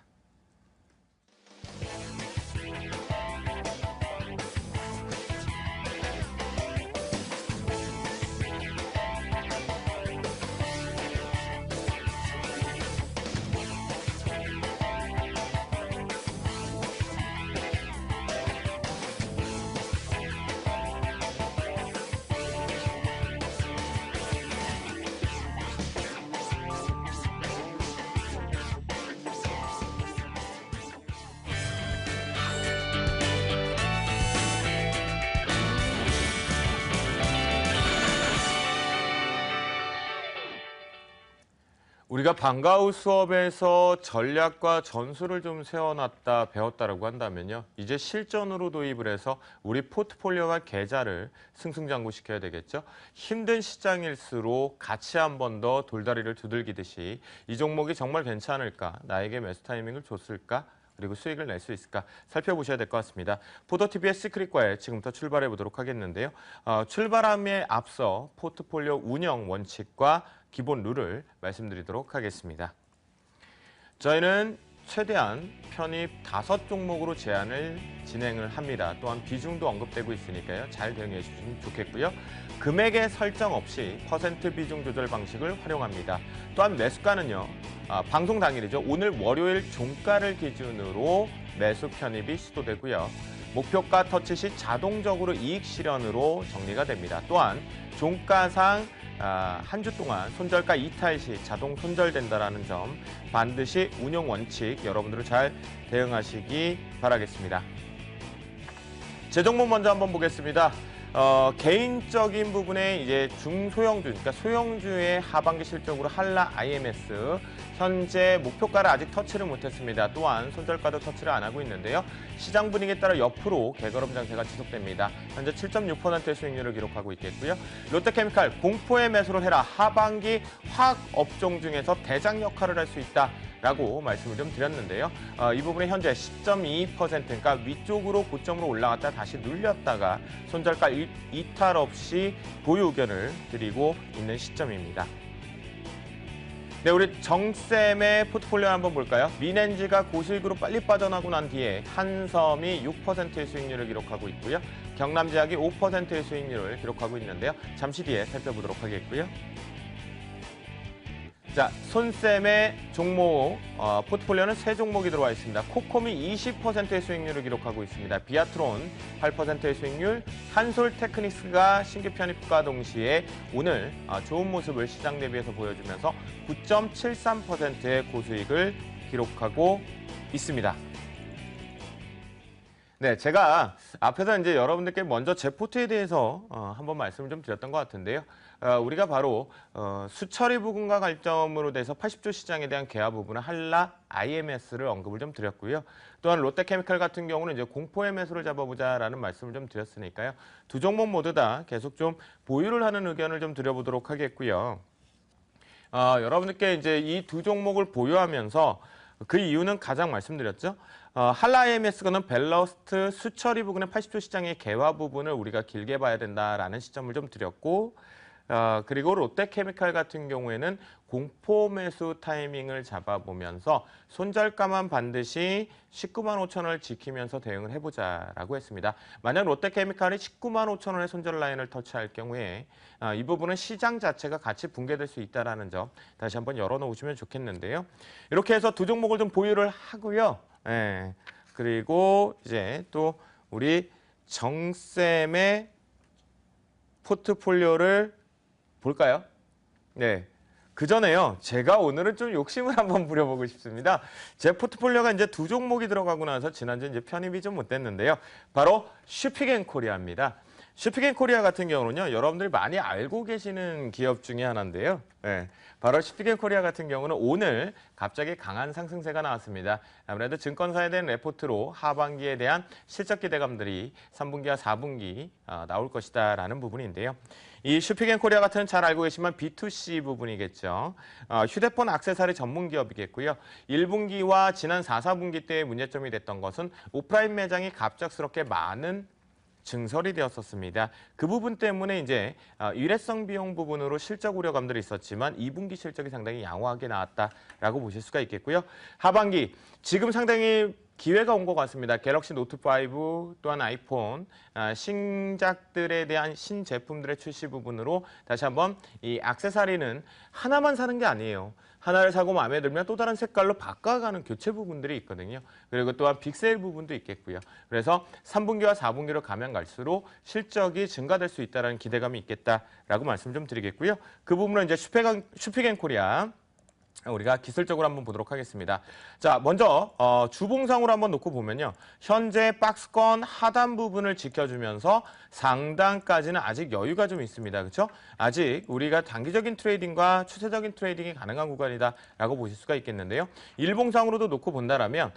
우리가 방과후 수업에서 전략과 전술을 좀 세워놨다 배웠다라고 한다면요. 이제 실전으로 도입을 해서 우리 포트폴리오와 계좌를 승승장구시켜야 되겠죠. 힘든 시장일수록 같이 한 번 더 돌다리를 두들기듯이 이 종목이 정말 괜찮을까? 나에게 매수 타이밍을 줬을까? 그리고 수익을 낼 수 있을까 살펴보셔야 될 것 같습니다. 포도TV의 시크릿과에 지금부터 출발해 보도록 하겠는데요. 출발함에 앞서 포트폴리오 운영 원칙과 기본 룰을 말씀드리도록 하겠습니다. 저희는 최대한 편입 5종목으로 제한을 진행을 합니다. 또한 비중도 언급되고 있으니까요. 잘 대응해 주시면 좋겠고요. 금액의 설정 없이 퍼센트 비중 조절 방식을 활용합니다. 또한 매수가는요. 방송 당일이죠. 오늘 월요일 종가를 기준으로 매수 편입이 시도되고요. 목표가 터치 시 자동적으로 이익 실현으로 정리가 됩니다. 또한 종가상 한 주 동안 손절가 이탈 시 자동 손절된다라는 점 반드시 운용 원칙 여러분들을 잘 대응하시기 바라겠습니다. 제 종목 먼저 한번 보겠습니다. 개인적인 부분에 이제 중소형주, 그러니까 소형주의 하반기 실적으로 한라 IMS 현재 목표가를 아직 터치를 못했습니다. 또한 손절가도 터치를 안 하고 있는데요. 시장 분위기에 따라 옆으로 개걸음 장세가 지속됩니다. 현재 7.6%의 수익률을 기록하고 있겠고요. 롯데케미칼 공포의 매수를 해라. 하반기 화학 업종 중에서 대장 역할을 할 수 있다. 라고 말씀을 좀 드렸는데요. 이 부분이 현재 10.22%, 그러니까 위쪽으로 고점으로 올라갔다 다시 눌렸다가 손절가 이탈 없이 보유 의견을 드리고 있는 시점입니다. 네, 우리 정쌤의 포트폴리오 한번 볼까요? 미넨지가 고수익으로 빨리 빠져나고 난 뒤에 한섬이 6%의 수익률을 기록하고 있고요. 경남제약이 5%의 수익률을 기록하고 있는데요. 잠시 뒤에 살펴보도록 하겠고요. 자, 손쌤의 종목 포트폴리오는 3종목이 들어와 있습니다. 코콤이 20%의 수익률을 기록하고 있습니다. 비아트론 8%의 수익률, 한솔테크닉스가 신규 편입과 동시에 오늘 좋은 모습을 시장 대비해서 보여주면서 9.73%의 고수익을 기록하고 있습니다. 네, 제가 앞에서 이제 여러분들께 먼저 제 포트에 대해서 한번 말씀을 좀 드렸던 것 같은데요. 우리가 바로 수처리 부분과 관점으로 돼서 80조 시장에 대한 개화 부분은 한라 IMS를 언급을 좀 드렸고요. 또한 롯데케미칼 같은 경우는 이제 공포의 매수를 잡아보자라는 말씀을 좀 드렸으니까요. 두 종목 모두 다 계속 좀 보유를 하는 의견을 좀 드려보도록 하겠고요. 여러분들께 이제 이 두 종목을 보유하면서 그 이유는 가장 말씀드렸죠. 한라 IMS는 밸러스트 수처리 부분의 80조 시장의 개화 부분을 우리가 길게 봐야 된다라는 시점을 좀 드렸고, 그리고 롯데케미칼 같은 경우에는 공포 매수 타이밍을 잡아보면서 손절가만 반드시 19만 5천 원을 지키면서 대응을 해보자라고 했습니다. 만약 롯데케미칼이 19만 5천 원의 손절 라인을 터치할 경우에 이 부분은 시장 자체가 같이 붕괴될 수 있다는 점 다시 한번 열어놓으시면 좋겠는데요. 이렇게 해서 두 종목을 좀 보유를 하고요. 그리고 이제 또 우리 정쌤의 포트폴리오를 볼까요? 네. 그 전에요. 제가 오늘은 좀 욕심을 한번 부려보고 싶습니다. 제 포트폴리오가 이제 두 종목이 들어가고 나서 지난주에 이제 편입이 좀 못 됐는데요. 바로 슈피겐코리아입니다. 슈피겐 코리아 같은 경우는요, 여러분들이 많이 알고 계시는 기업 중에 하나인데요. 네, 바로 슈피겐 코리아 같은 경우는 오늘 갑자기 강한 상승세가 나왔습니다. 아무래도 증권사에 대한 레포트로 하반기에 대한 실적 기대감들이 3분기와 4분기 나올 것이다라는 부분인데요. 이 슈피겐 코리아 같은 잘 알고 계시면 B2C 부분이겠죠. 휴대폰 액세서리 전문 기업이겠고요. 1분기와 지난 4, 4분기 때의 문제점이 됐던 것은 오프라인 매장이 갑작스럽게 많은 증설이 되었었습니다. 그 부분 때문에 이제 일회성 비용 부분으로 실적 우려감들이 있었지만 2분기 실적이 상당히 양호하게 나왔다라고 보실 수가 있겠고요. 하반기 지금 상당히 기회가 온 것 같습니다. 갤럭시 노트5 또한 아이폰 신작들에 대한 신제품들의 출시 부분으로 다시 한번 이 액세서리는 하나만 사는 게 아니에요. 하나를 사고 마음에 들면 또 다른 색깔로 바꿔가는 교체 부분들이 있거든요. 그리고 또한 빅세일 부분도 있겠고요. 그래서 3분기와 4분기로 가면 갈수록 실적이 증가될 수 있다는 기대감이 있겠다라고 말씀 좀 드리겠고요. 그 부분은 이제 슈피겐 코리아 우리가 기술적으로 한번 보도록 하겠습니다. 자, 먼저 주봉상으로 한번 놓고 보면요. 현재 박스권 하단 부분을 지켜주면서 상단까지는 아직 여유가 좀 있습니다. 그렇죠? 아직 우리가 단기적인 트레이딩과 추세적인 트레이딩이 가능한 구간이다라고 보실 수가 있겠는데요. 일봉상으로도 놓고 본다라면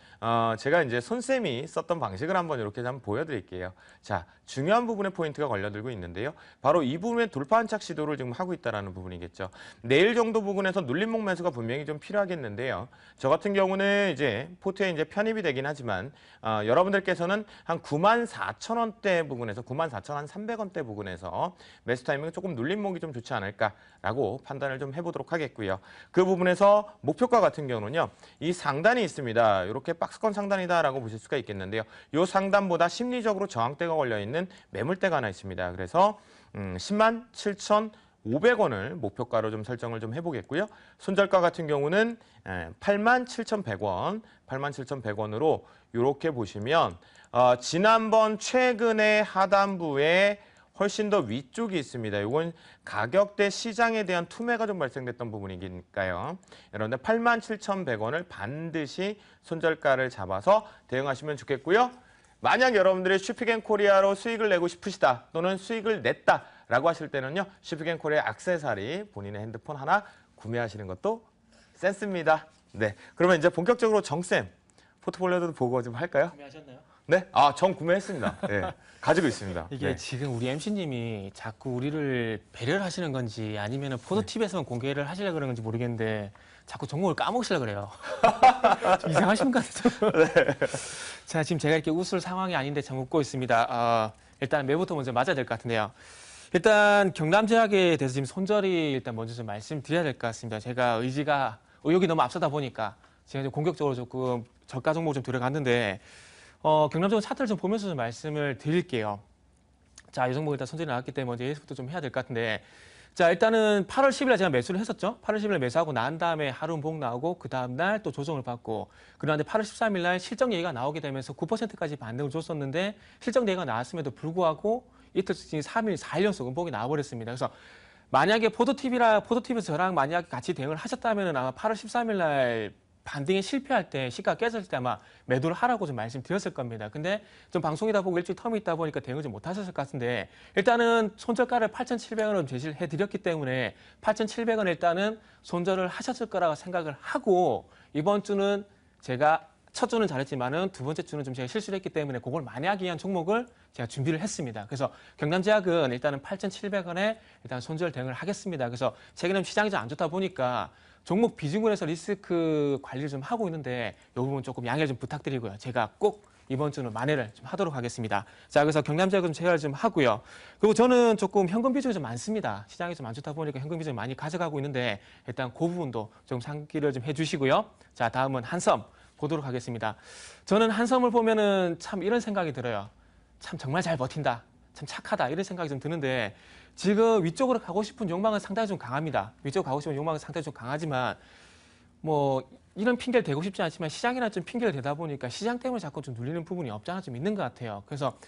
제가 이제 손쌤이 썼던 방식을 한번 이렇게 한번 보여드릴게요. 자, 중요한 부분에 포인트가 걸려들고 있는데요. 바로 이 부분에 돌파 안착 시도를 지금 하고 있다는 부분이겠죠. 내일 정도 부분에서 눌림목 매수가 분명히 좀 필요하겠는데요. 저 같은 경우는 이제 포트에 이제 편입이 되긴 하지만 여러분들께서는 한 94,000원대 부분에서 94,300원대 부분에서 매수 타이밍은 조금 눌림목이 좀 좋지 않을까라고 판단을 좀 해보도록 하겠고요. 그 부분에서 목표가 같은 경우는요. 이 상단이 있습니다. 이렇게 박스권 상단이다라고 보실 수가 있겠는데요. 이 상단보다 심리적으로 저항대가 걸려있는 매물대가 하나 있습니다. 그래서 107,500원을 목표가로 좀 설정을 좀 해보겠고요. 손절가 같은 경우는 87,100원, 87,100원으로 이렇게 보시면 지난번 최근의 하단부에 훨씬 더 위쪽이 있습니다. 이건 가격대 시장에 대한 투매가 좀 발생됐던 부분이니까요. 여러분들 87,100원을 반드시 손절가를 잡아서 대응하시면 좋겠고요. 만약 여러분들이 슈피겐 코리아로 수익을 내고 싶으시다 또는 수익을 냈다라고 하실 때는요. 슈피겐 코리아 액세서리 본인의 핸드폰 하나 구매하시는 것도 센스입니다. 네, 그러면 이제 본격적으로 정쌤 포트폴리오도 보고 좀 할까요? 구매하셨나요? 네, 정 구매했습니다. 네, 가지고 있습니다. 이게 네. 지금 우리 MC님이 자꾸 우리를 배려를 하시는 건지 아니면 포도팁에서만 공개를 하시려고 그러는 건지 모르겠는데 자꾸 종목을 까먹으시려고 그래요. 좀 이상하신 것 같아요. 네. 자, 지금 제가 이렇게 웃을 상황이 아닌데 참 웃고 있습니다. 일단 매부터 먼저 맞아야 될 것 같은데요. 일단 경남제약에 대해서 지금 손절이 일단 먼저 좀 말씀드려야 될 것 같습니다. 제가 의욕이 너무 앞서다 보니까 제가 좀 공격적으로 조금 저가 종목을 좀 들어갔는데 경남적으로 차트를 좀 보면서 좀 말씀을 드릴게요. 자, 이 종목 일단 손절이 나왔기 때문에 먼저 예습부터 좀 해야 될 것 같은데, 자, 일단은 8월 10일에 제가 매수를 했었죠. 8월 10일에 매수하고 난 다음에 하루 복 나오고 그 다음 날 또 조정을 받고, 그런데 8월 13일 날 실적 얘기가 나오게 되면서 9%까지 반등을 줬었는데 실적 얘기가 나왔음에도 불구하고 이틀 3일, 4일 연속 음봉이 나와버렸습니다. 그래서 만약에 포도TV에서 저랑 만약에 같이 대응을 하셨다면 아마 8월 13일 날 반등에 실패할 때 시가가 깨졌을 때 아마 매도를 하라고 좀 말씀드렸을 겁니다. 근데 좀 방송이다 보고 일주일 텀이 있다 보니까 대응을 좀 못하셨을 것 같은데, 일단은 손절가를 8,700원으로 제시를 해드렸기 때문에 8,700원 일단은 손절을 하셨을 거라고 생각을 하고, 이번 주는 제가 첫 주는 잘했지만은 두 번째 주는 좀 제가 실수를 했기 때문에 그걸 만회하기 위한 종목을 제가 준비를 했습니다. 그래서 경남제약은 일단은 8,700원에 일단 손절 대응을 하겠습니다. 그래서 최근에 시장이 좀 안 좋다 보니까 종목 비중을 해서 리스크 관리를 좀 하고 있는데 이 부분 조금 양해를 좀 부탁드리고요. 제가 꼭 이번 주는 만회를 좀 하도록 하겠습니다. 자, 그래서 경남제약은 제어를 좀 하고요. 그리고 저는 조금 현금 비중이 좀 많습니다. 시장이 좀 안 좋다 보니까 현금 비중을 많이 가져가고 있는데 일단 그 부분도 좀 상기를 좀 해주시고요. 자, 다음은 한섬 보도록 하겠습니다. 저는 한섬을 보면은 참 이런 생각이 들어요. 참 정말 잘 버틴다. 참 착하다. 이런 생각이 좀 드는데 지금 위쪽으로 가고 싶은 욕망은 상당히 좀 강합니다. 위쪽으로 가고 싶은 욕망은 상당히 좀 강하지만 뭐 이런 핑계를 대고 싶지 않지만 시장이나 좀 핑계를 대다 보니까 시장 때문에 자꾸 좀 눌리는 부분이 없지 않아 좀 있는 것 같아요. 그래서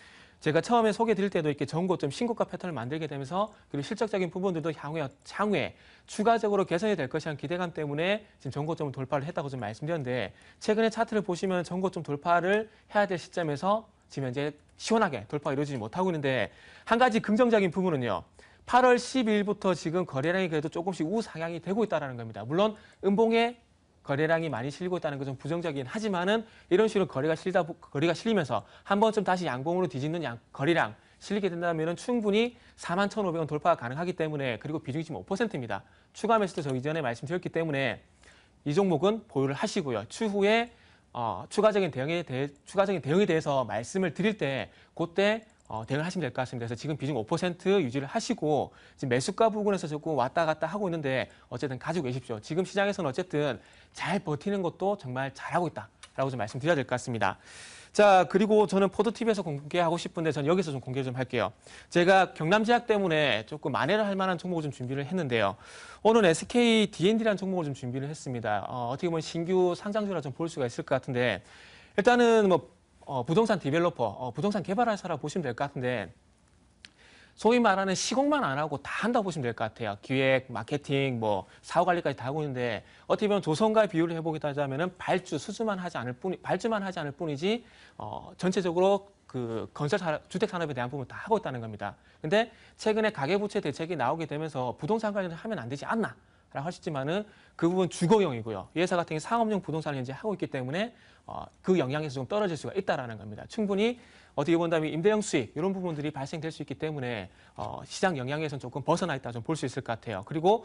제가 처음에 소개해 드릴 때도 이렇게 전고 좀 신고가 패턴을 만들게 되면서 그리고 실적적인 부분들도 향후에 추가적으로 개선이 될 것이라는 기대감 때문에 지금 전고점 돌파를 했다고 좀 말씀드렸는데, 최근에 차트를 보시면 전고점 돌파를 해야 될 시점에서 지금 현재 시원하게 돌파가 이루어지지 못하고 있는데 한 가지 긍정적인 부분은요. 8월 12일부터 지금 거래량이 그래도 조금씩 우상향이 되고 있다는 겁니다. 물론 음봉에 거래량이 많이 실리고 있다는 건 좀 부정적이긴 하지만은 이런 식으로 거래가 실리면서 한 번쯤 다시 양봉으로 뒤집는 거래량 실리게 된다면 충분히 41,500원 돌파가 가능하기 때문에 그리고 비중이 지금 5%입니다. 추가 매수도 저 이전에 말씀드렸기 때문에 이 종목은 보유를 하시고요. 추후에 추가적인 대응에 대해서 말씀을 드릴 때 그때 대응을 하시면 될 것 같습니다. 그래서 지금 비중 5% 유지를 하시고 지금 매수가 부분에서 조금 왔다 갔다 하고 있는데 어쨌든 가지고 계십시오. 지금 시장에서는 어쨌든 잘 버티는 것도 정말 잘하고 있다라고 좀 말씀드려야 될 것 같습니다. 자, 그리고 저는 포도TV에서 공개하고 싶은데 저는 여기서 좀 공개 좀 할게요. 제가 경남제약 때문에 조금 만회를 할 만한 종목을 좀 준비를 했는데요. 오늘 SK D&D라는 종목을 좀 준비를 했습니다. 어떻게 보면 신규 상장주라 좀 볼 수가 있을 것 같은데 일단은 부동산 디벨로퍼, 부동산 개발회사라 보시면 될 것 같은데 소위 말하는 시공만 안 하고 다 한다고 보시면 될 것 같아요. 기획, 마케팅, 사후 관리까지 다 하고 있는데 어떻게 보면 조선과의 비율을 해보겠다자면은 발주만 하지 않을 뿐이지 전체적으로 그 주택 산업에 대한 부분 다 하고 있다는 겁니다. 근데 최근에 가계부채 대책이 나오게 되면서 부동산 관련을 하면 안 되지 않나? 라고 하시지만은 그 부분 주거용이고요. 이 회사 같은 경우 상업용 부동산을 현재 하고 있기 때문에 그 영향에서 좀 떨어질 수가 있다라는 겁니다. 충분히 어떻게 본다면 임대형 수익 이런 부분들이 발생될 수 있기 때문에 시장 영향에서는 조금 벗어나 있다 좀 볼 수 있을 것 같아요. 그리고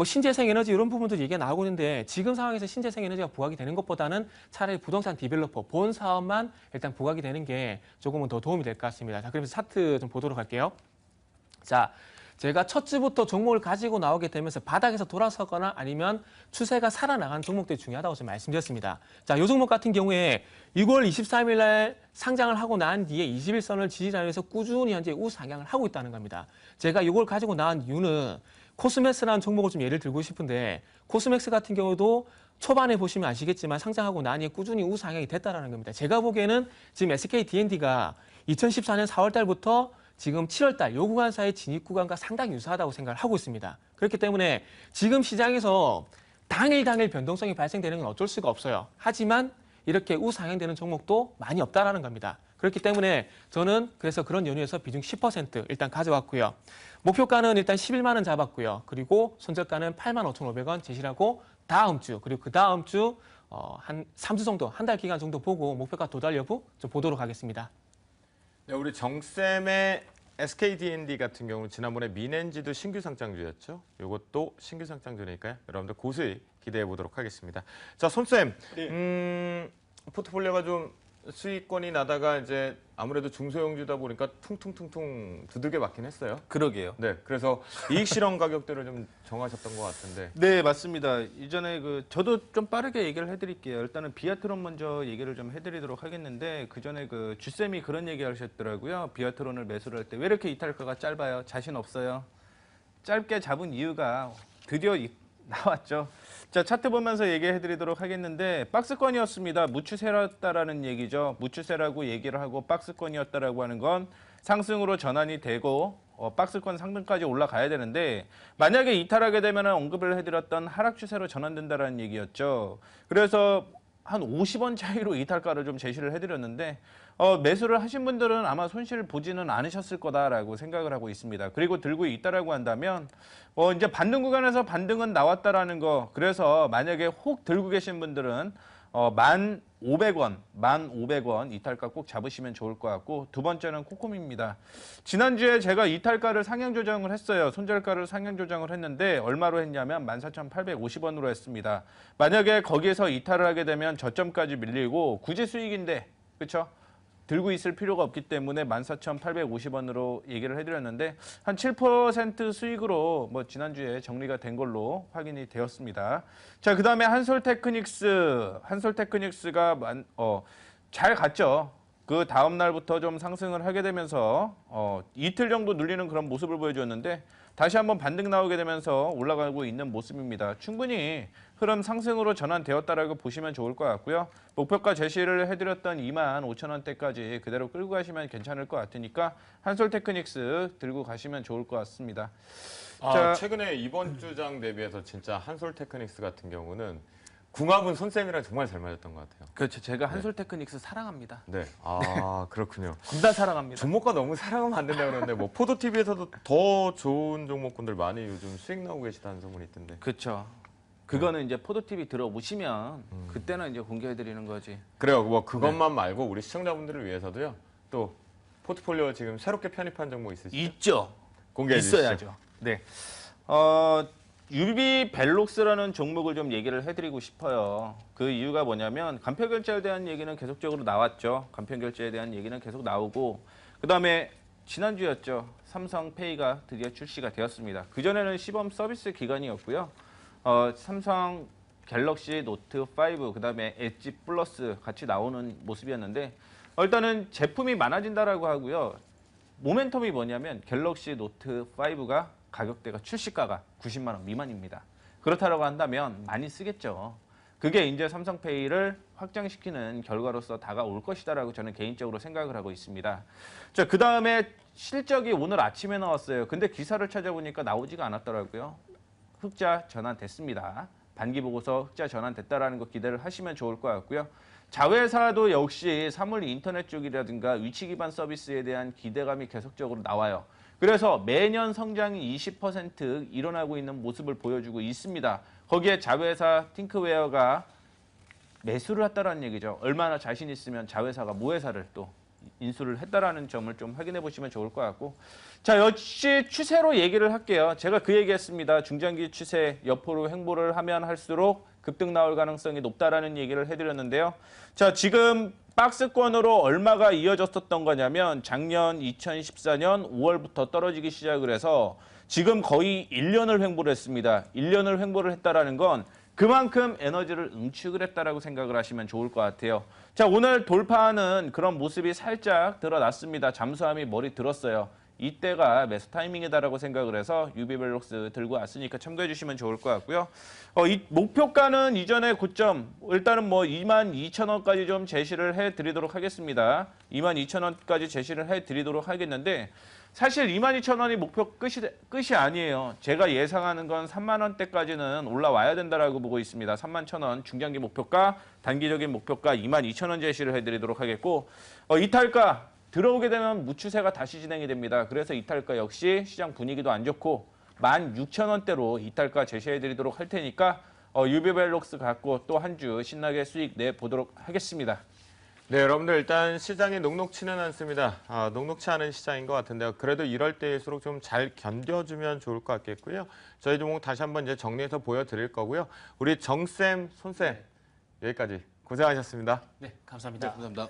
신재생 에너지 이런 부분들이 얘기가 나오고 있는데 지금 상황에서 신재생 에너지가 부각이 되는 것보다는 차라리 부동산 디벨로퍼 본 사업만 일단 부각이 되는 게 조금은 더 도움이 될 것 같습니다. 자, 그러면서 차트 좀 보도록 할게요. 자. 제가 첫 주부터 종목을 가지고 나오게 되면서 바닥에서 돌아서거나 아니면 추세가 살아나간 종목들이 중요하다고 좀 말씀드렸습니다. 자, 이 종목 같은 경우에 6월 23일 날 상장을 하고 난 뒤에 21선을 지지라인에서 꾸준히 현재 우상향을 하고 있다는 겁니다. 제가 이걸 가지고 나온 이유는 코스맥스라는 종목을 좀 예를 들고 싶은데 코스맥스 같은 경우도 초반에 보시면 아시겠지만 상장하고 난 뒤에 꾸준히 우상향이 됐다는 겁니다. 제가 보기에는 지금 SK D&D가 2014년 4월 달부터 지금 7월 달 요 구간 사이 진입 구간과 상당히 유사하다고 생각을 하고 있습니다. 그렇기 때문에 지금 시장에서 당일 변동성이 발생되는 건 어쩔 수가 없어요. 하지만 이렇게 우상향되는 종목도 많이 없다라는 겁니다. 그렇기 때문에 저는 그래서 그런 연유에서 비중 10% 일단 가져왔고요. 목표가는 일단 11만 원 잡았고요. 그리고 손절가는 85,500원 제시를 하고 다음 주 그리고 그 다음 주 한 3주 정도 한 달 기간 정도 보고 목표가 도달 여부 좀 보도록 하겠습니다. 네, 우리 정쌤의 SK D&D 같은 경우는 지난번에 민엔지도 신규 상장주였죠. 이것도 신규 상장주니까요. 여러분들 고수익 기대해 보도록 하겠습니다. 자, 손쌤, 포트폴리오가 좀 수익권이 나다가 이제 아무래도 중소형주다 보니까 퉁퉁퉁퉁 두들겨 맞긴 했어요. 그러게요. 네, 그래서 이익 실현 가격대를 좀 정하셨던 것 같은데. 네, 맞습니다. 이전에 저도 좀 빠르게 얘기를 해드릴게요. 일단은 비아트론 먼저 얘기를 좀 해드리도록 하겠는데 그 전에 주쌤이 그런 얘기 하셨더라고요. 비아트론을 매수를 할 때 왜 이렇게 이탈가가 짧아요? 자신 없어요? 짧게 잡은 이유가 드디어 나왔죠. 자, 차트 보면서 얘기해드리도록 하겠는데 박스권이었습니다. 무추세였다라는 얘기죠. 무추세라고 얘기를 하고 박스권이었다라고 하는 건 상승으로 전환이 되고 박스권 상등까지 올라가야 되는데 만약에 이탈하게 되면 언급을 해드렸던 하락 추세로 전환된다라는 얘기였죠. 그래서 한 50원 차이로 이탈가를 좀 제시를 해드렸는데 매수를 하신 분들은 아마 손실을 보지는 않으셨을 거다라고 생각을 하고 있습니다. 그리고 들고 있다라고 한다면 이제 반등 구간에서 반등은 나왔다라는 거. 그래서 만약에 혹 들고 계신 분들은 1,500원 이탈가 꼭 잡으시면 좋을 것 같고 두 번째는 코콤입니다. 지난주에 제가 이탈가를 상향 조정을 했어요. 손절가를 상향 조정을 했는데 얼마로 했냐면 14,850원으로 했습니다. 만약에 거기에서 이탈을 하게 되면 저점까지 밀리고 굳이 수익인데 그렇죠? 들고 있을 필요가 없기 때문에 14,850원으로 얘기를 해드렸는데 한 7% 수익으로 지난주에 정리가 된 걸로 확인이 되었습니다. 자, 그 다음에 한솔테크닉스가 잘 갔죠. 그 다음 날부터 좀 상승을 하게 되면서 이틀 정도 눌리는 그런 모습을 보여주었는데 다시 한번 반등 나오게 되면서 올라가고 있는 모습입니다. 충분히 흐름 상승으로 전환되었다라고 보시면 좋을 것 같고요. 목표가 제시를 해드렸던 25,000원대까지 그대로 끌고 가시면 괜찮을 것 같으니까 한솔테크닉스 들고 가시면 좋을 것 같습니다. 자, 최근에 이번 주장 대비해서 진짜 한솔테크닉스 같은 경우는 궁합은 손쌤이랑 정말 잘 맞았던 것 같아요. 그렇죠. 제가 한솔 테크닉스 사랑합니다. 네, 그렇군요. 군단 사랑합니다. 종목과 너무 사랑하면 안 된다고 그러는데 뭐 포도 TV에서도 더 좋은 종목군들 많이 요즘 수익 나오고 계시다는 소문이 있던데. 그렇죠. 그거는 이제 포도 TV 들어오시면 그때는 이제 공개해드리는 거지. 그래요. 뭐 그것만 말고 우리 시청자분들을 위해서도요. 또 포트폴리오 지금 새롭게 편입한 종목 있으시죠? 있죠. 공개해 주시죠. 있어야죠. 네. 유비 벨록스라는 종목을 좀 얘기를 해드리고 싶어요. 그 이유가 뭐냐면 간편결제에 대한 얘기는 계속적으로 나왔죠. 간편결제에 대한 얘기는 계속 나오고 그다음에 지난주였죠. 삼성페이가 드디어 출시가 되었습니다. 그전에는 시범 서비스 기간이었고요. 삼성 갤럭시 노트 5 그다음에 엣지 플러스 같이 나오는 모습이었는데 일단은 제품이 많아진다라고 하고요. 모멘텀이 뭐냐면 갤럭시 노트 5가 가격대가 출시가가 90만 원 미만입니다. 그렇다고 한다면 많이 쓰겠죠. 그게 이제 삼성페이를 확장시키는 결과로서 다가올 것이다라고 저는 개인적으로 생각을 하고 있습니다. 자, 그다음에 실적이 오늘 아침에 나왔어요. 근데 기사를 찾아보니까 나오지가 않았더라고요. 흑자 전환됐습니다. 반기 보고서 흑자 전환됐다라는 거 기대를 하시면 좋을 것 같고요. 자회사도 역시 사물 인터넷 쪽이라든가 위치 기반 서비스에 대한 기대감이 계속적으로 나와요. 그래서 매년 성장이 20% 일어나고 있는 모습을 보여주고 있습니다. 거기에 자회사 팅크웨어가 매수를 했다라는 얘기죠. 얼마나 자신 있으면 자회사가 모회사를 또 인수를 했다라는 점을 좀 확인해 보시면 좋을 것 같고. 자, 역시 추세로 얘기를 할게요. 제가 그 얘기했습니다. 중장기 추세 옆으로 횡보를 하면 할수록 급등 나올 가능성이 높다라는 얘기를 해드렸는데요. 자, 지금 박스권으로 얼마가 이어졌었던 거냐면 작년 2014년 5월부터 떨어지기 시작을 해서 지금 거의 1년을 횡보를 했습니다. 1년을 횡보를 했다라는 건 그만큼 에너지를 응축을 했다라고 생각을 하시면 좋을 것 같아요. 자, 오늘 돌파하는 그런 모습이 살짝 드러났습니다. 잠수함이 머리 들었어요. 이때가 매수 타이밍이다라고 생각을 해서 유비벨록스 들고 왔으니까 참고해 주시면 좋을 것 같고요. 이 목표가는 이전의 고점 일단은 뭐 22,000원까지 좀 제시를 해드리도록 하겠습니다. 22,000원까지 제시를 해드리도록 하겠는데 사실 22,000원이 목표 끝이 아니에요. 제가 예상하는 건 3만 원대까지는 올라와야 된다라고 보고 있습니다. 31,000원 중장기 목표가 단기적인 목표가 22,000원 제시를 해드리도록 하겠고 이탈가 들어오게 되면 무추세가 다시 진행이 됩니다. 그래서 이탈가 역시 시장 분위기도 안 좋고 16,000원대로 이탈가 제시해드리도록 할 테니까 유비벨록스 갖고 또 한 주 신나게 수익 내보도록 하겠습니다. 네, 여러분들 일단 시장이 녹록치는 않습니다. 녹록치 않은 시장인 것 같은데요. 그래도 이럴 때일수록 좀 잘 견뎌주면 좋을 것 같겠고요. 저희 종목 다시 한번 이제 정리해서 보여드릴 거고요. 우리 정쌤, 손쌤 여기까지 고생하셨습니다. 네, 감사합니다. 감사합니다.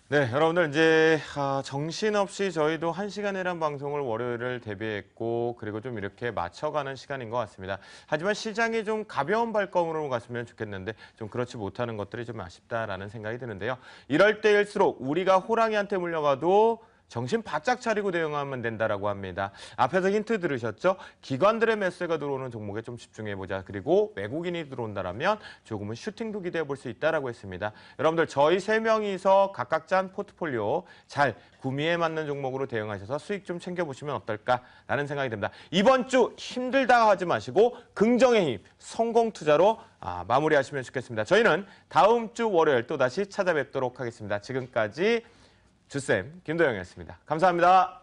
네, 여러분들 이제 정신없이 저희도 1시간이란 방송을 월요일을 대비했고 그리고 좀 이렇게 맞춰가는 시간인 것 같습니다. 하지만 시장이 좀 가벼운 발걸음으로 갔으면 좋겠는데 좀 그렇지 못하는 것들이 좀 아쉽다라는 생각이 드는데요. 이럴 때일수록 우리가 호랑이한테 물려가도 정신 바짝 차리고 대응하면 된다라고 합니다. 앞에서 힌트 들으셨죠? 기관들의 매수가 들어오는 종목에 좀 집중해보자. 그리고 외국인이 들어온다면 조금은 슈팅도 기대해볼 수 있다라고 했습니다. 여러분들 저희 3명이서 각각 짠 포트폴리오 잘 구미에 맞는 종목으로 대응하셔서 수익 좀 챙겨보시면 어떨까라는 생각이 듭니다. 이번 주 힘들다 하지 마시고 긍정의 힘, 성공 투자로 마무리하시면 좋겠습니다. 저희는 다음 주 월요일 또다시 찾아뵙도록 하겠습니다. 지금까지 주쌤 김도영이었습니다. 감사합니다.